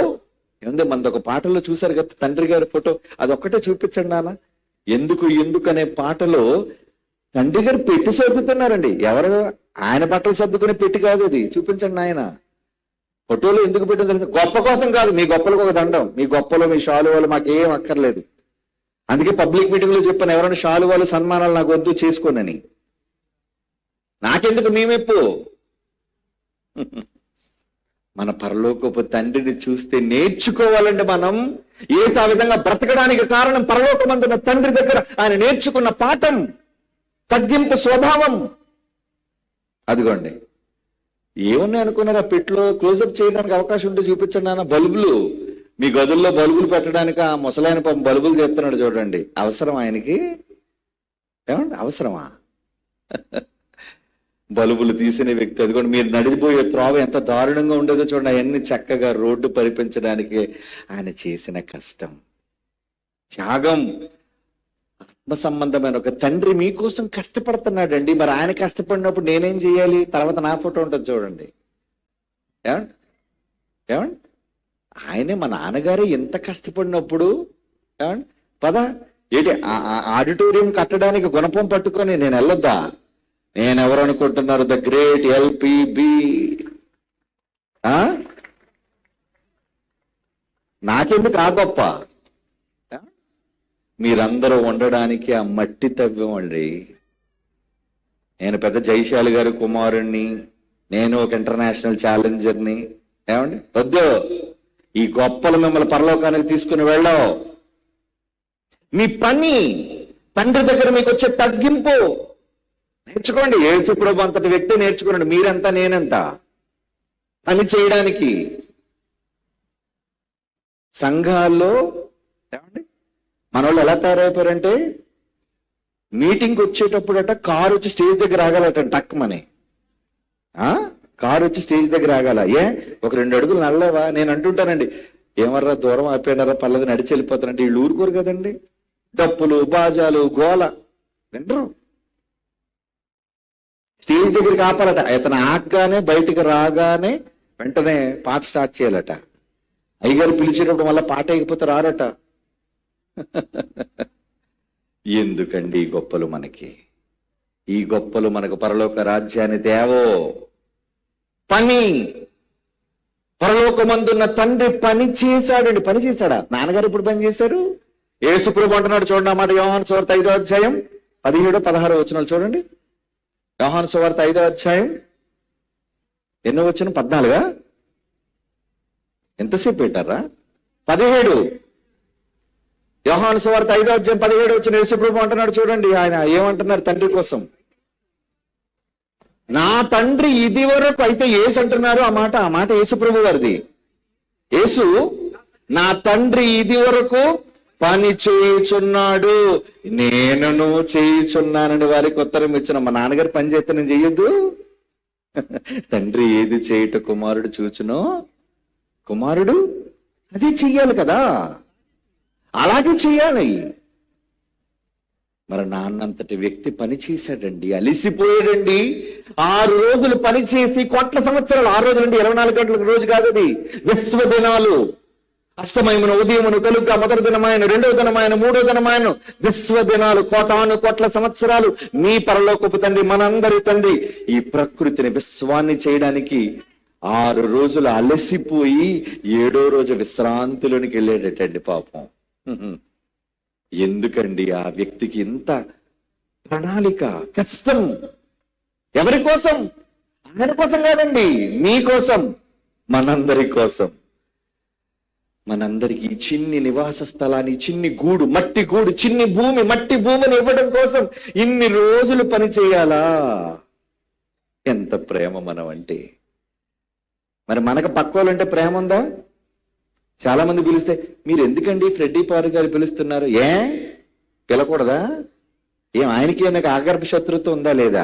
S1: ఏముంది మనదొక పాటలో చూసారు కదా తండ్రి గారి ఫోటో, అదొక్కటే చూపించండి నాన్న. ఎందుకు అనే పాటలో తండ్రి గారు పెట్టి సర్దుతున్నారండి. ఎవరు? ఆయన బట్టలు సర్దుకునే పెట్టి కాదు అది. చూపించండి ఆయన ఫోటోలో. ఎందుకు పెట్టింది తెలుసు? గొప్ప కోసం కాదు, మీ గొప్పలకు ఒక దండం. మీ గొప్పలో మీ షాలువాలు మాకేం అక్కర్లేదు. అందుకే పబ్లిక్ మీటింగ్ లో చెప్పాను, ఎవరైనా షాలువాలు సన్మానాలు నాకు వద్దు, చేసుకోనని. నాకెందుకు, మీ మెప్పు. మన పరలోకపు తండ్రిని చూస్తే నేర్చుకోవాలండి మనం. యేసు ఆ విధంగా బ్రతకడానికి కారణం పరలోకమందున్న తండ్రి దగ్గర ఆయన నేర్చుకున్న పాఠం, తగ్గింపు స్వభావం. అదిగోండి, ఏమున్నాయి అనుకున్నారా? పెట్లో క్లోజప్ చేయడానికి అవకాశం ఉంటే చూపించండి నాన్న. బల్బులు మీ గదుల్లో బల్బులు పెట్టడానికి ఆ ముసలాయన బల్బులు తెస్తున్నాడు చూడండి. అవసరం ఆయనకి? ఏమండి అవసరమా? బల్బులు తీసిన వ్యక్తి. అది కూడా మీరు నడిచిపోయే త్రోవ ఎంత దారుణంగా ఉండేదో చూడండి. అవన్నీ చక్కగా రోడ్డు పరిపించడానికి ఆయన చేసిన కష్టం, త్యాగం. ఆత్మ సంబంధమైన ఒక తండ్రి మీకోసం కష్టపడుతున్నాడండి. మరి ఆయన కష్టపడినప్పుడు నేనేం చేయాలి? తర్వాత నా ఫోటో ఉంటుంది చూడండి. ఏమండి ఏమండి ఆయనే మా నాన్నగారే ఎంత కష్టపడినప్పుడు ఏమండి పద ఏంటి ఆడిటోరియం కట్టడానికి గుణపం పట్టుకొని నేను వెళ్ళొద్దా? నేనెవరు అనుకుంటున్నారు? The great LPB. నాకెందుకు ఆ గొప్ప? మీరందరూ ఉండడానికి ఆ మట్టి తవ్వమండి. నేను పెద్ద జైశాలి గారి కుమారుణ్ణి, నేను ఒక ఇంటర్నేషనల్ ఛాలెంజర్ని. ఏమండి వద్దు, ఈ గొప్పలు మిమ్మల్ని పరలోకానికి తీసుకుని వెళ్ళవు. మీ పని తండ్రి దగ్గర మీకు వచ్చే తగ్గింపు నేర్చుకోండి. యేసుప్రభు అంతటి వ్యక్తి నేర్చుకోండి. మీరెంత నేనెంత పని చేయడానికి. సంఘాల్లో ఏమండి మన వాళ్ళు ఎలా తయారైపోయారంటే, మీటింగ్కి వచ్చేటప్పుడట కారు వచ్చి స్టేజ్ దగ్గర ఆగాలట టక్కుమని. కారు వచ్చి స్టేజ్ దగ్గర ఆగాల. ఒక 2 అడుగులు నడలేవా? నేను అంటుంటానండి, ఏమర్రా దూరం ఆపేనారా పర్లేదు నడిచి వెళ్ళిపోతానంటే వీళ్ళు ఊరుకోరు కదండి. డప్పులు బాజాలు గోల వినరు. స్టేజ్ దగ్గరికి ఆపాలట. ఇతను ఆగగానే బయటికి రాగానే వెంటనే పాట స్టార్ట్ చేయాలట. అయ్యగారు పిలిచేటప్పుడు మళ్ళీ పాట అయిపోతే రారట. ఎందుకండి ఈ గొప్పలు మనకి? ఈ గొప్పలు మనకు పరలోక రాజ్యాన్ని తేవో. పని పరలోకమందున్న తండ్రి పని చేశాడండి. పని చేశాడా? నాన్నగారు ఇప్పుడు పని చేశారు. యేసుప్రభు అంటున్నాడు చూడండి అన్నమాట. యోహాను సువార్త 5వ అధ్యాయం 17-16 వచనాలు చూడండి. యోహాను సువార్త 5వ అధ్యాయం ఎన్నో వచనం? 14. ఎంతసేపు పెట్టారా? 17. యోహాను సువార్త 5వ అధ్యాయం 17 వచనం యేసుప్రభు అంటున్నాడు చూడండి. ఆయన ఏమంటున్నారు తండ్రి కోసం? నా తండ్రి ఇది వరకు అయితే యేసు అంటున్నారు. ఆ మాట యేసుప్రభు వారిది. యేసు నా తండ్రి ఇది వరకు పని చేయుచున్నాడు, నేను చేయుచున్నానని వారికి ఉత్తరం ఇచ్చిన. మా నాన్నగారు పని చేస్తే నేను చెయ్యొద్దు? తండ్రి ఏది చేయుట కుమారుడు చూచునో కుమారుడు అది చెయ్యాలి కదా. అలాగే చెయ్యాలి. మరి నాన్నంతటి వ్యక్తి పని చేశాడండి, అలిసిపోయాడండి. 6 రోజులు పని చేసి కోట్ల సంవత్సరాలు. 6 రోజులు అండి, 24 గంటలకు రోజు కాదు అది. విశ్వదినాలు. అష్టమయమును ఉదయమును కలుగ్గా మొదటి దినమాయను, 2వ దినమాయను, 3వ దినమాయను. విశ్వదినాలు, కోటాను కోట్ల సంవత్సరాలు. మీ పరలోకపు తండ్రి, మనందరి తండ్రి ఈ ప్రకృతిని విశ్వాన్ని చేయడానికి 6 రోజులు అలసిపోయి 7వ రోజు విశ్రాంతిలోనికి వెళ్ళేటండి పాపం. ఎందుకండి ఆ వ్యక్తికి ఇంత ప్రణాళిక, కష్టం? ఎవరి కోసం? ఆయన కోసం కాదండి, మీకోసం, మనందరి కోసం. మనందరికి చిన్ని నివాస స్థలాన్ని, చిన్ని గూడు, మట్టి గూడు, చిన్ని భూమి, మట్టి భూమిని ఇవ్వడం కోసం ఇన్ని రోజులు పని చేయాలా? ఎంత ప్రేమ మనం అంటే. మరి మనకు పక్కోళ్ళంటే ప్రేమ ఉందా? చాలా మంది పిలిస్తే మీరు ఎందుకండి ఫ్రెడ్డీ పారు గారు పిలుస్తున్నారు? పిలకూడదా? ఆయనకి నాకు ఆగర్భ శత్రుత్వం ఉందా లేదా?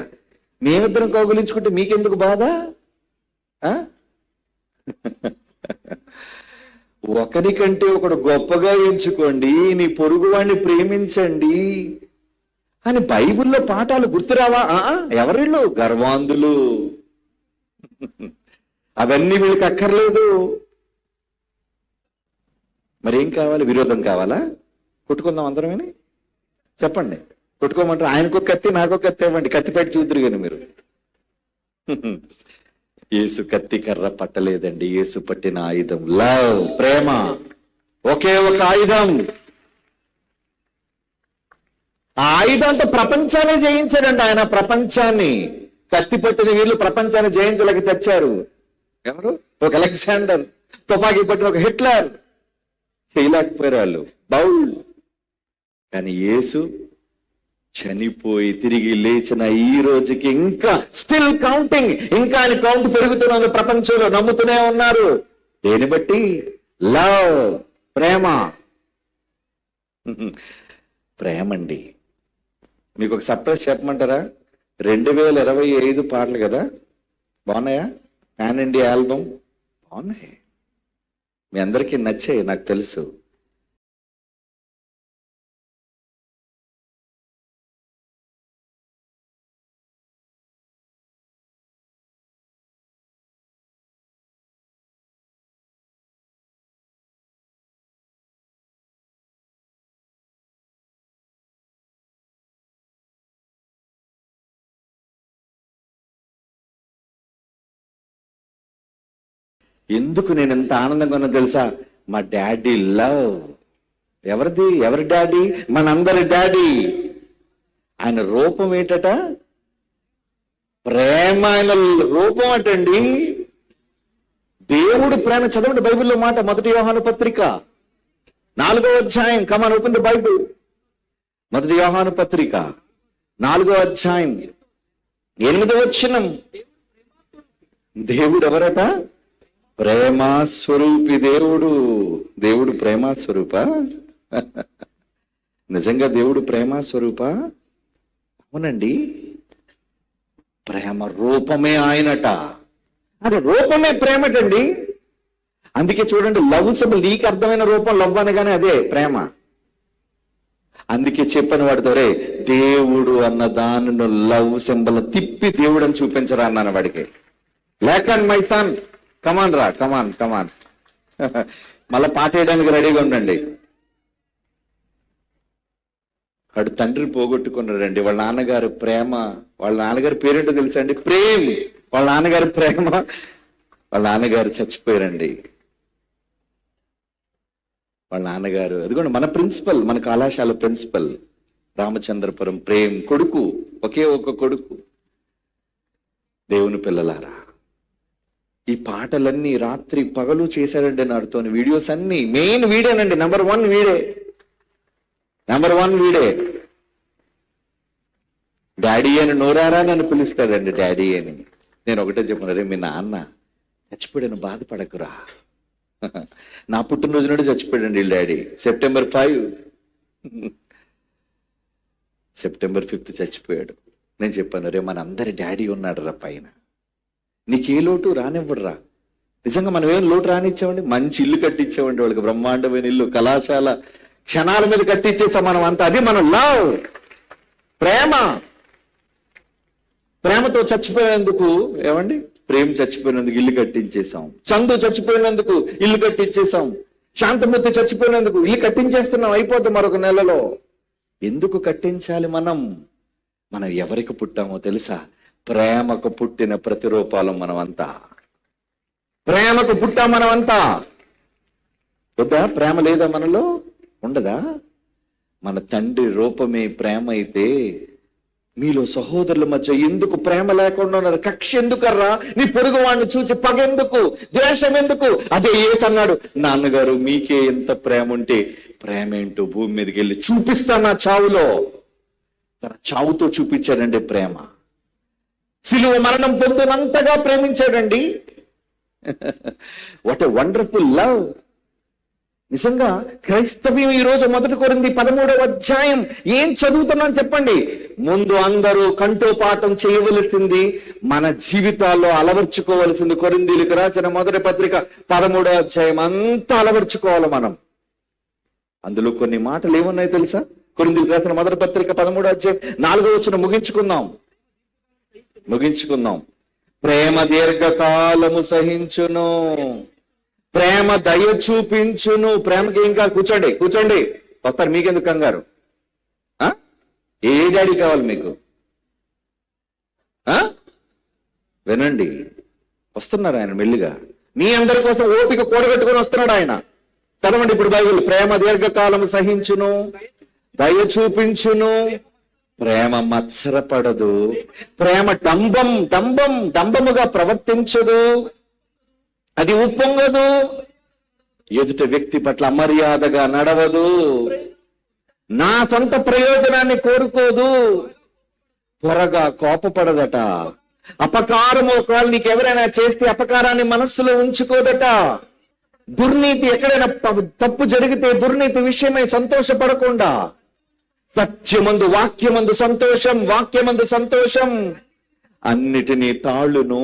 S1: మేమిద్దరం కౌగులించుకుంటే మీకెందుకు బాధ? ఒకరికంటే ఒకడు గొప్పగా ఎంచుకోండి, నీ పొరుగు వాడిని ప్రేమించండి అని బైబిల్లో పాఠాలు గుర్తురావా? ఎవరిళ్ళు? గర్వాంధులు. అవన్నీ వీళ్ళకి అక్కర్లేదు. మరేం కావాలి? విరోధం కావాలా? కొట్టుకుందాం అందరమని చెప్పండి. కొట్టుకోమంటారు. ఆయనకు కత్తి, నాకు కత్తి ఇవ్వండి, కత్తి పెట్టి చూద్దరు కానీ మీరు. యేసు కత్తి కర్ర పట్టలేదండి. యేసు పట్టిన ఆయుధం లవ్, ప్రేమ. ఒకే ఒక ఆయుధం. ఆ ఆయుధంతో ప్రపంచాన్ని జయించాడండి ఆయన. ప్రపంచాన్ని కత్తి పట్టిన వీళ్ళు ప్రపంచాన్ని జయించలేక తెచ్చారు. ఎవరు? ఒక అలెగ్జాండర్. తుపాకీ పట్టిన ఒక హిట్లర్. చేయలేకపోయారు వాళ్ళు. బౌల్. కానీ యేసు చనిపోయి తిరిగి లేచిన ఈ రోజుకి ఇంకా స్టిల్ కౌంటింగ్. ఇంకా ఆయన కౌంట్ పెరుగుతున్నది. ప్రపంచంలో నమ్ముతూనే ఉన్నారు. దేని బట్టి? లవ్, ప్రేమ. ప్రేమ అండి. మీకు ఒక సర్ప్రైజ్ చెప్పమంటారా? 2025 పాటలు కదా, బాగున్నాయా? పాన్ ఇండియా ఆల్బమ్ బాగున్నాయి, మీ అందరికీ నచ్చాయి నాకు తెలుసు. ఎందుకు నేను ఎంత ఆనందంగా ఉన్నా తెలుసా? మా డాడీ లవ్. ఎవరిది? ఎవరి డాడీ? మనందరి డాడీ. ఆయన రూపం ఏంటట? ప్రేమ. ఆయన రూపం అటండి దేవుడు ప్రేమ. చదవండి బైబిల్లో మాట, 1 యోహాను పత్రిక 4వ అధ్యాయం. కమాన్, ఓపెన్ ది బైబిల్. 1 యోహాను పత్రిక 4వ అధ్యాయం 8వ వచనం. దేవుడు ఎవరట? ప్రేమా స్వరూపి దేవుడు. దేవుడు ప్రేమా స్వరూప? నిజంగా దేవుడు ప్రేమా స్వరూప? అవునండి. ప్రేమ రూపమే ఆయనట. అది రూపమే ప్రేమటండి. అందుకే చూడండి, లవ్ సింబల్, నీకు అర్థమైన రూపం లవ్ అనగానే అదే ప్రేమ. అందుకే చెప్పని వాడితో, రే దేవుడు అన్న దానిని లవ్ సింబల్ తిప్పి దేవుడు అని చూపించరా అన్నాను వాడికి. లేకన్ మై సన్, కమాన్ రా, కమాన్ కమాన్. మళ్ళా పాట వేయడానికి రెడీగా ఉండండి. వాడు తండ్రి పోగొట్టుకున్నాడండి. వాళ్ళ నాన్నగారు ప్రేమ, వాళ్ళ నాన్నగారి పేరేంటో తెలుసా అండి? ప్రేమ్. వాళ్ళ నాన్నగారి ప్రేమ, వాళ్ళ నాన్నగారు చచ్చిపోయారండి. వాళ్ళ నాన్నగారు, అదిగోండి మన ప్రిన్సిపల్, మన కళాశాల ప్రిన్సిపల్ రామచంద్రపురం ప్రేమ్ కొడుకు, ఒకే ఒక కొడుకు. దేవుని పిల్లలారా, ఈ పాటలన్నీ రాత్రి పగలు చేశాడండి నాడుతో. వీడియోస్ అన్ని మెయిన్ వీడేనండి. నెంబర్ 1 వీడే, నెంబర్ 1 వీడే. డాడీ అని నోరారా నన్ను పిలుస్తాడండి డాడీ అని. నేను ఒకటే చెప్పను, రే మీ నాన్న చచ్చిపోయాను బాధపడకురా. నా పుట్టినరోజు నాడు చచ్చిపోయాడండి డాడీ. సెప్టెంబర్ 5th చచ్చిపోయాడు. నేను చెప్పాను, రే మన అందరి డాడీ ఉన్నాడు రా పైన, నీకే లోటు రానివ్వడురా. నిజంగా మనం ఏం లోటు రానిచ్చామండి? మంచి ఇల్లు కట్టించామండి వాళ్ళకి, బ్రహ్మాండమైన ఇల్లు, కళాశాల క్షణాల మీద కట్టించేసాం మనం అంతా. అది మన లవ్, ప్రేమ. ప్రేమతో చచ్చిపోయినందుకు ఏమండి? ప్రేమ చచ్చిపోయినందుకు ఇల్లు కట్టించేసాం. చందు చచ్చిపోయినందుకు ఇల్లు కట్టించేసాం. శాంతమూర్తి చచ్చిపోయినందుకు ఇల్లు కట్టించేస్తున్నాం. అయిపోద్ది మరొక నెలలో. ఎందుకు కట్టించాలి? మనం ఎవరికి పుట్టామో తెలుసా? ప్రేమకు పుట్టిన ప్రతిరూపాలం మనమంతా. ప్రేమకు పుట్టాం మనమంతా. వద్దా? ప్రేమ లేదా మనలో? ఉండదా? మన తండ్రి రూపమే ప్రేమ అయితే మీలో సహోదరుల మధ్య ఎందుకు ప్రేమ లేకుండా ఉన్నారు? కక్ష ఎందుకర్రా? నీ పొరుగు వాడిని చూసి పగెందుకు, ద్వేషం ఎందుకు? అదే యేసు అన్నాడు, నాన్నగారు మీకే ఎంత ప్రేమ ఉంటే ప్రేమ ఏంటో భూమి మీదకి వెళ్ళి చూపిస్తాను నా చావులో. తన చావుతో చూపించాడండి ప్రేమ. సిలువ మరణం పొందినంతగా ప్రేమించాడండి. What a wonderful love. నిజంగా క్రైస్తవ్యం ఈ రోజు 1 కొరింథీ 13వ అధ్యాయం ఏం చదువుతున్నాను చెప్పండి? ముందు అందరూ కంఠోపాఠం చేయవలసింది, మన జీవితాల్లో అలవర్చుకోవలసింది. కొరింథీలకు రాసిన 1వ పత్రిక 13వ అధ్యాయం అంతా అలవర్చుకోవాలి మనం. అందులో కొన్ని మాటలు ఏమున్నాయో తెలుసా? కొరింథీలకు రాసిన 1వ పత్రిక 13వ అధ్యాయం 4వ వచనం ముగించుకుందాం. ప్రేమ దీర్ఘకాలము సహించును, ప్రేమ దయ చూపించును. ప్రేమకి ఇంకా కూర్చోండి వస్తారు. మీకెందుకు కంగారు? ఏ డాడీ కావాలి మీకు? వినండి, వస్తున్నారు ఆయన మెల్లిగా. మీ అందరి కోసం ఓపిక కూడగట్టుకొని వస్తున్నాడు ఆయన. చదవండి ఇప్పుడు బైబిల్. ప్రేమ దీర్ఘకాలము సహించును, దయ చూపించును, ప్రేమ మత్సరపడదు, ప్రేమ డంబముగా ప్రవర్తించదు, అది ఉప్పొంగదు, ఎదుట వ్యక్తి పట్ల అమర్యాదగా నడవదు, నా సొంత ప్రయోజనాన్ని కోరుకోదు, త్వరగా కోపపడదట, అపకారం ఒకవేళ నీకు ఎవరైనా చేస్తే అపకారాన్ని మనస్సులో ఉంచుకోదట. దుర్నీతి ఎక్కడైనా తప్పు జరిగితే దుర్నీతి విషయమై సంతోషపడకుండా సత్యమందు వాక్యమందు సంతోషం, వాక్యమందు సంతోషం. అన్నిటినీ తాళును,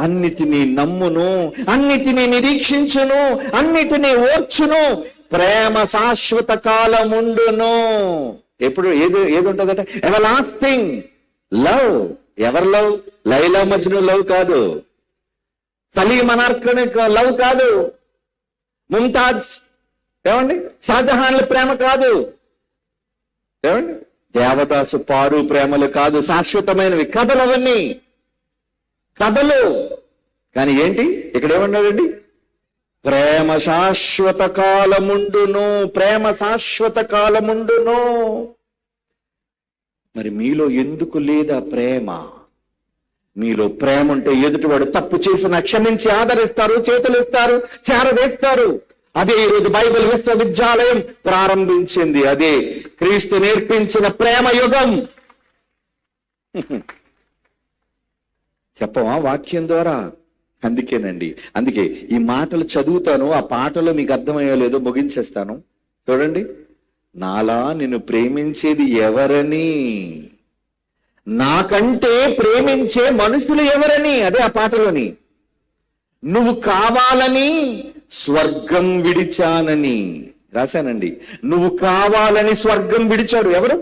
S1: అన్నిటినీ నమ్మును, అన్నిటినీ నిరీక్షించును, అన్నిటినీ ఓర్చును, ప్రేమ శాశ్వత కాలముండును. ఎప్పుడు ఏది ఉంటుందట? ఎవలాస్టింగ్ లవ్. ఎవరి లవ్? లైలా మజ్ను లవ్ కాదు, సలీం అనార్కని లవ్ కాదు, ముంతాజ్ ఏమండి షాజహాన్ల ప్రేమ కాదు, ఏమండి దేవదాసు పారు ప్రేమలు కాదు, శాశ్వతమైనవి కథలు అవన్నీ, కథలు. కానీ ఏంటి ఇక్కడ ఏమన్నాడండి? ప్రేమ శాశ్వత కాలముండును, ప్రేమ శాశ్వత కాలముండును. మరి మీలో ఎందుకు లేదా ప్రేమ? మీలో ప్రేమ ఉంటే ఎదుటివాడు తప్పు చేసినా క్షమించి ఆదరిస్తారు, చేతులు ఇస్తారు, చేరవేస్తారు. అదే ఈరోజు బైబిల్ విశ్వవిద్యాలయం ప్రారంభించింది. అదే క్రీస్తు నేర్పించిన ప్రేమ యుగం. చెప్పవా వాక్యం ద్వారా? అందుకే ఈ మాటలు చదువుతాను, ఆ పాటలో మీకు అర్థమయ్యో లేదో ముగించేస్తాను. చూడండి, నాలా నిన్ను ప్రేమించేది ఎవరని, నాకంటే ప్రేమించే మనుషులు ఎవరని, అదే ఆ పాటలోని. నువ్వు కావాలని స్వర్గం విడిచానని రాశానండి. నువ్వు కావాలని స్వర్గం విడిచాడు ఎవరు?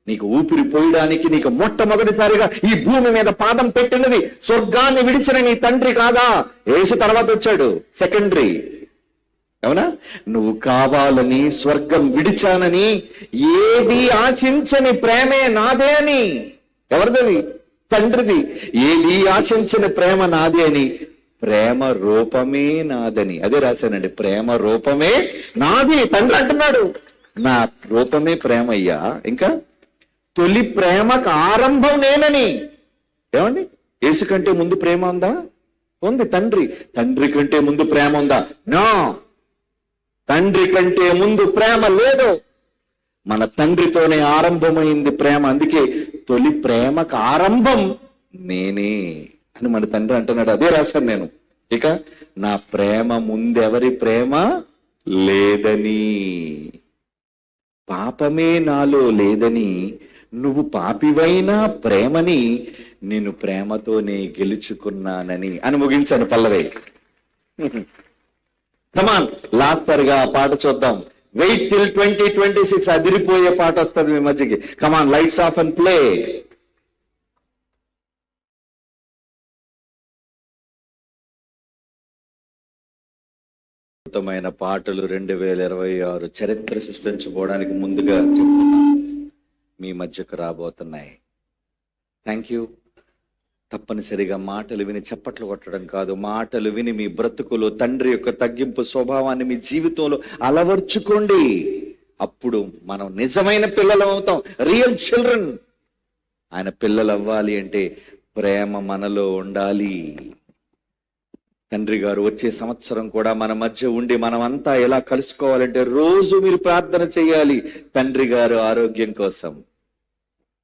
S1: నీకు ఊపిరి పోయడానికి, నీకు మొట్టమొదటిసారిగా ఈ భూమి మీద పాదం పెట్టినది స్వర్గాన్ని విడిచిన నీ తండ్రి కాదా? యేసు తర్వాత వచ్చాడు, సెకండరీ. అవునా? నువ్వు కావాలని స్వర్గం విడిచానని, ఏది ఆశించని ప్రేమే నాదే అని. ఎవరిది? తండ్రిది. ఏది ఆశించని ప్రేమ నాదే అని, ప్రేమ రూపమే నాదని. అదే రాశానండి, ప్రేమ రూపమే నాది. తండ్రి అంటున్నాడు, నా రూపమే ప్రేమ అయ్యా. ఇంకా తొలి ప్రేమకు ఆరంభం నేనని. ఏమండి, యేసు కంటే ముందు ప్రేమ ఉందా? ఉంది. తండ్రి కంటే ముందు ప్రేమ ఉందా? నో, తండ్రి కంటే ముందు ప్రేమ లేదు. మన తండ్రితోనే ఆరంభమైంది ప్రేమ. అందుకే తొలి ప్రేమకు ఆరంభం నేనే అని మన తండ్రి అంటున్నాడు. అదే రాశాను నేను. ఇక నా ప్రేమ ముందెవరి ప్రేమ లేదని, పాపమే నాలో లేదని, నువ్వు పాపివైన ప్రేమని నేను ప్రేమతోనే గెలుచుకున్నానని అని ముగించాను పల్లవి. కమాన్, లాస్టర్గా ఆ పాట చూద్దాం. Wait till 2026. అదిరిపోయే పాట వస్తుంది మీ మధ్యకి. Come on, lights off and play. అద్భుతమైన పాటలు 2026 చరిత్ర సృష్టించుకోవడానికి ముందుగా చెప్తున్నా మీ మధ్యకు రాబోతున్నాయి. Thank you. తప్పనిసరిగా మాటలు విని చప్పట్లు కొట్టడం కాదు, మాటలు విని మీ బ్రతుకులో తండ్రి యొక్క తగ్గింపు స్వభావాన్ని మీ జీవితంలో అలవర్చుకోండి. అప్పుడు మనం నిజమైన పిల్లలు అవుతాం, రియల్ చిల్డ్రన్. ఆయన పిల్లలు అవ్వాలి అంటే ప్రేమ మనలో ఉండాలి. తండ్రి గారు వచ్చే సంవత్సరం కూడా మన మధ్య ఉండి మనమంతా ఎలా కలుసుకోవాలంటే రోజు మీరు ప్రార్థన చేయాలి. తండ్రి గారు ఆరోగ్యం కోసం,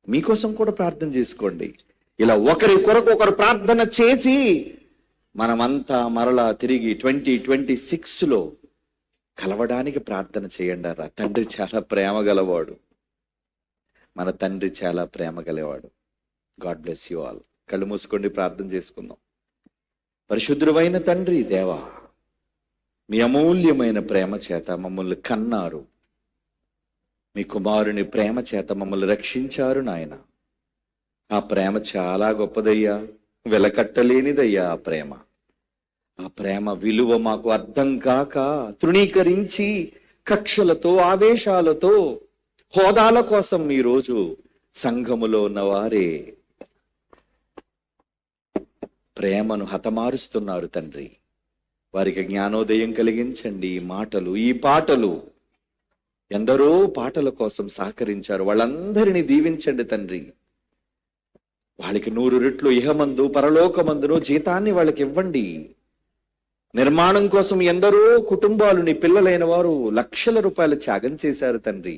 S1: మీకోసం కూడా ప్రార్థన చేసుకోండి. ఇలా ఒకరి కొరకు ఒకరు ప్రార్థన చేసి మనమంతా మరలా తిరిగి 2026లో కలవడానికి ప్రార్థన చేయండి. తండ్రి చాలా ప్రేమ గలవాడు, మన తండ్రి చాలా ప్రేమ గలవాడు. God bless you all. కళ్ళు మూసుకోండి, ప్రార్థన చేసుకుందాం. పరిశుద్ధుడైన తండ్రి దేవా, మీ అమూల్యమైన ప్రేమ చేత మమ్మల్ని కన్నారు, మీ కుమారుని ప్రేమ చేత మమ్మల్ని రక్షించారు నాయన. ఆ ప్రేమ చాలా గొప్పదయ్యా, వెలకట్టలేనిదయ్యా. ఆ ప్రేమ విలువ మాకు అర్థం కాక తృణీకరించి కక్షలతో, ఆవేశాలతో, హోదాల కోసం ఈరోజు సంఘములో ఉన్నవారే ప్రేమను హతమారుస్తున్నారు తండ్రి. వారికి జ్ఞానోదయం కలిగించండి. ఈ పాటలు ఎందరో పాటల కోసం సహకరించారు, వాళ్ళందరినీ దీవించండి తండ్రి. వాళ్ళకి 100 రెట్లు ఇహమందు పరలోకమందును జీతాన్ని వాళ్ళకి ఇవ్వండి. నిర్మాణం కోసం ఎందరో కుటుంబాలు, నీ పిల్లలైన వారు లక్షల రూపాయలు త్యాగం చేశారు తండ్రి.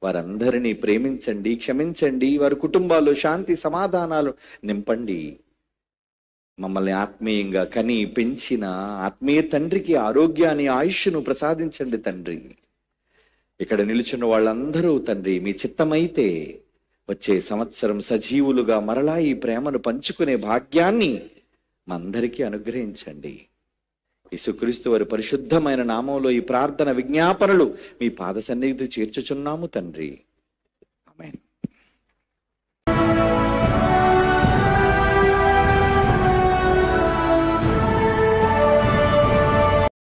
S1: వారందరినీ ప్రేమించండి, క్షమించండి. వారి కుటుంబాల్లో శాంతి సమాధానాలు నింపండి. మమ్మల్ని ఆత్మీయంగా కని పెంచిన ఆత్మీయ తండ్రికి ఆరోగ్యాన్ని, ఆయుష్ను ప్రసాదించండి తండ్రి. ఇక్కడ నిలుచున్న వాళ్ళందరూ తండ్రి మీ చిత్తమైతే వచ్చే సంవత్సరం సజీవులుగా మరలా ఈ ప్రేమను పంచుకునే భాగ్యాన్ని మా అందరికీ అనుగ్రహించండి. యేసుక్రీస్తు వారి పరిశుద్ధమైన నామంలో ఈ ప్రార్థన విజ్ఞాపనలు మీ పాద సన్నిధికి చేర్చుచున్నాము తండ్రి.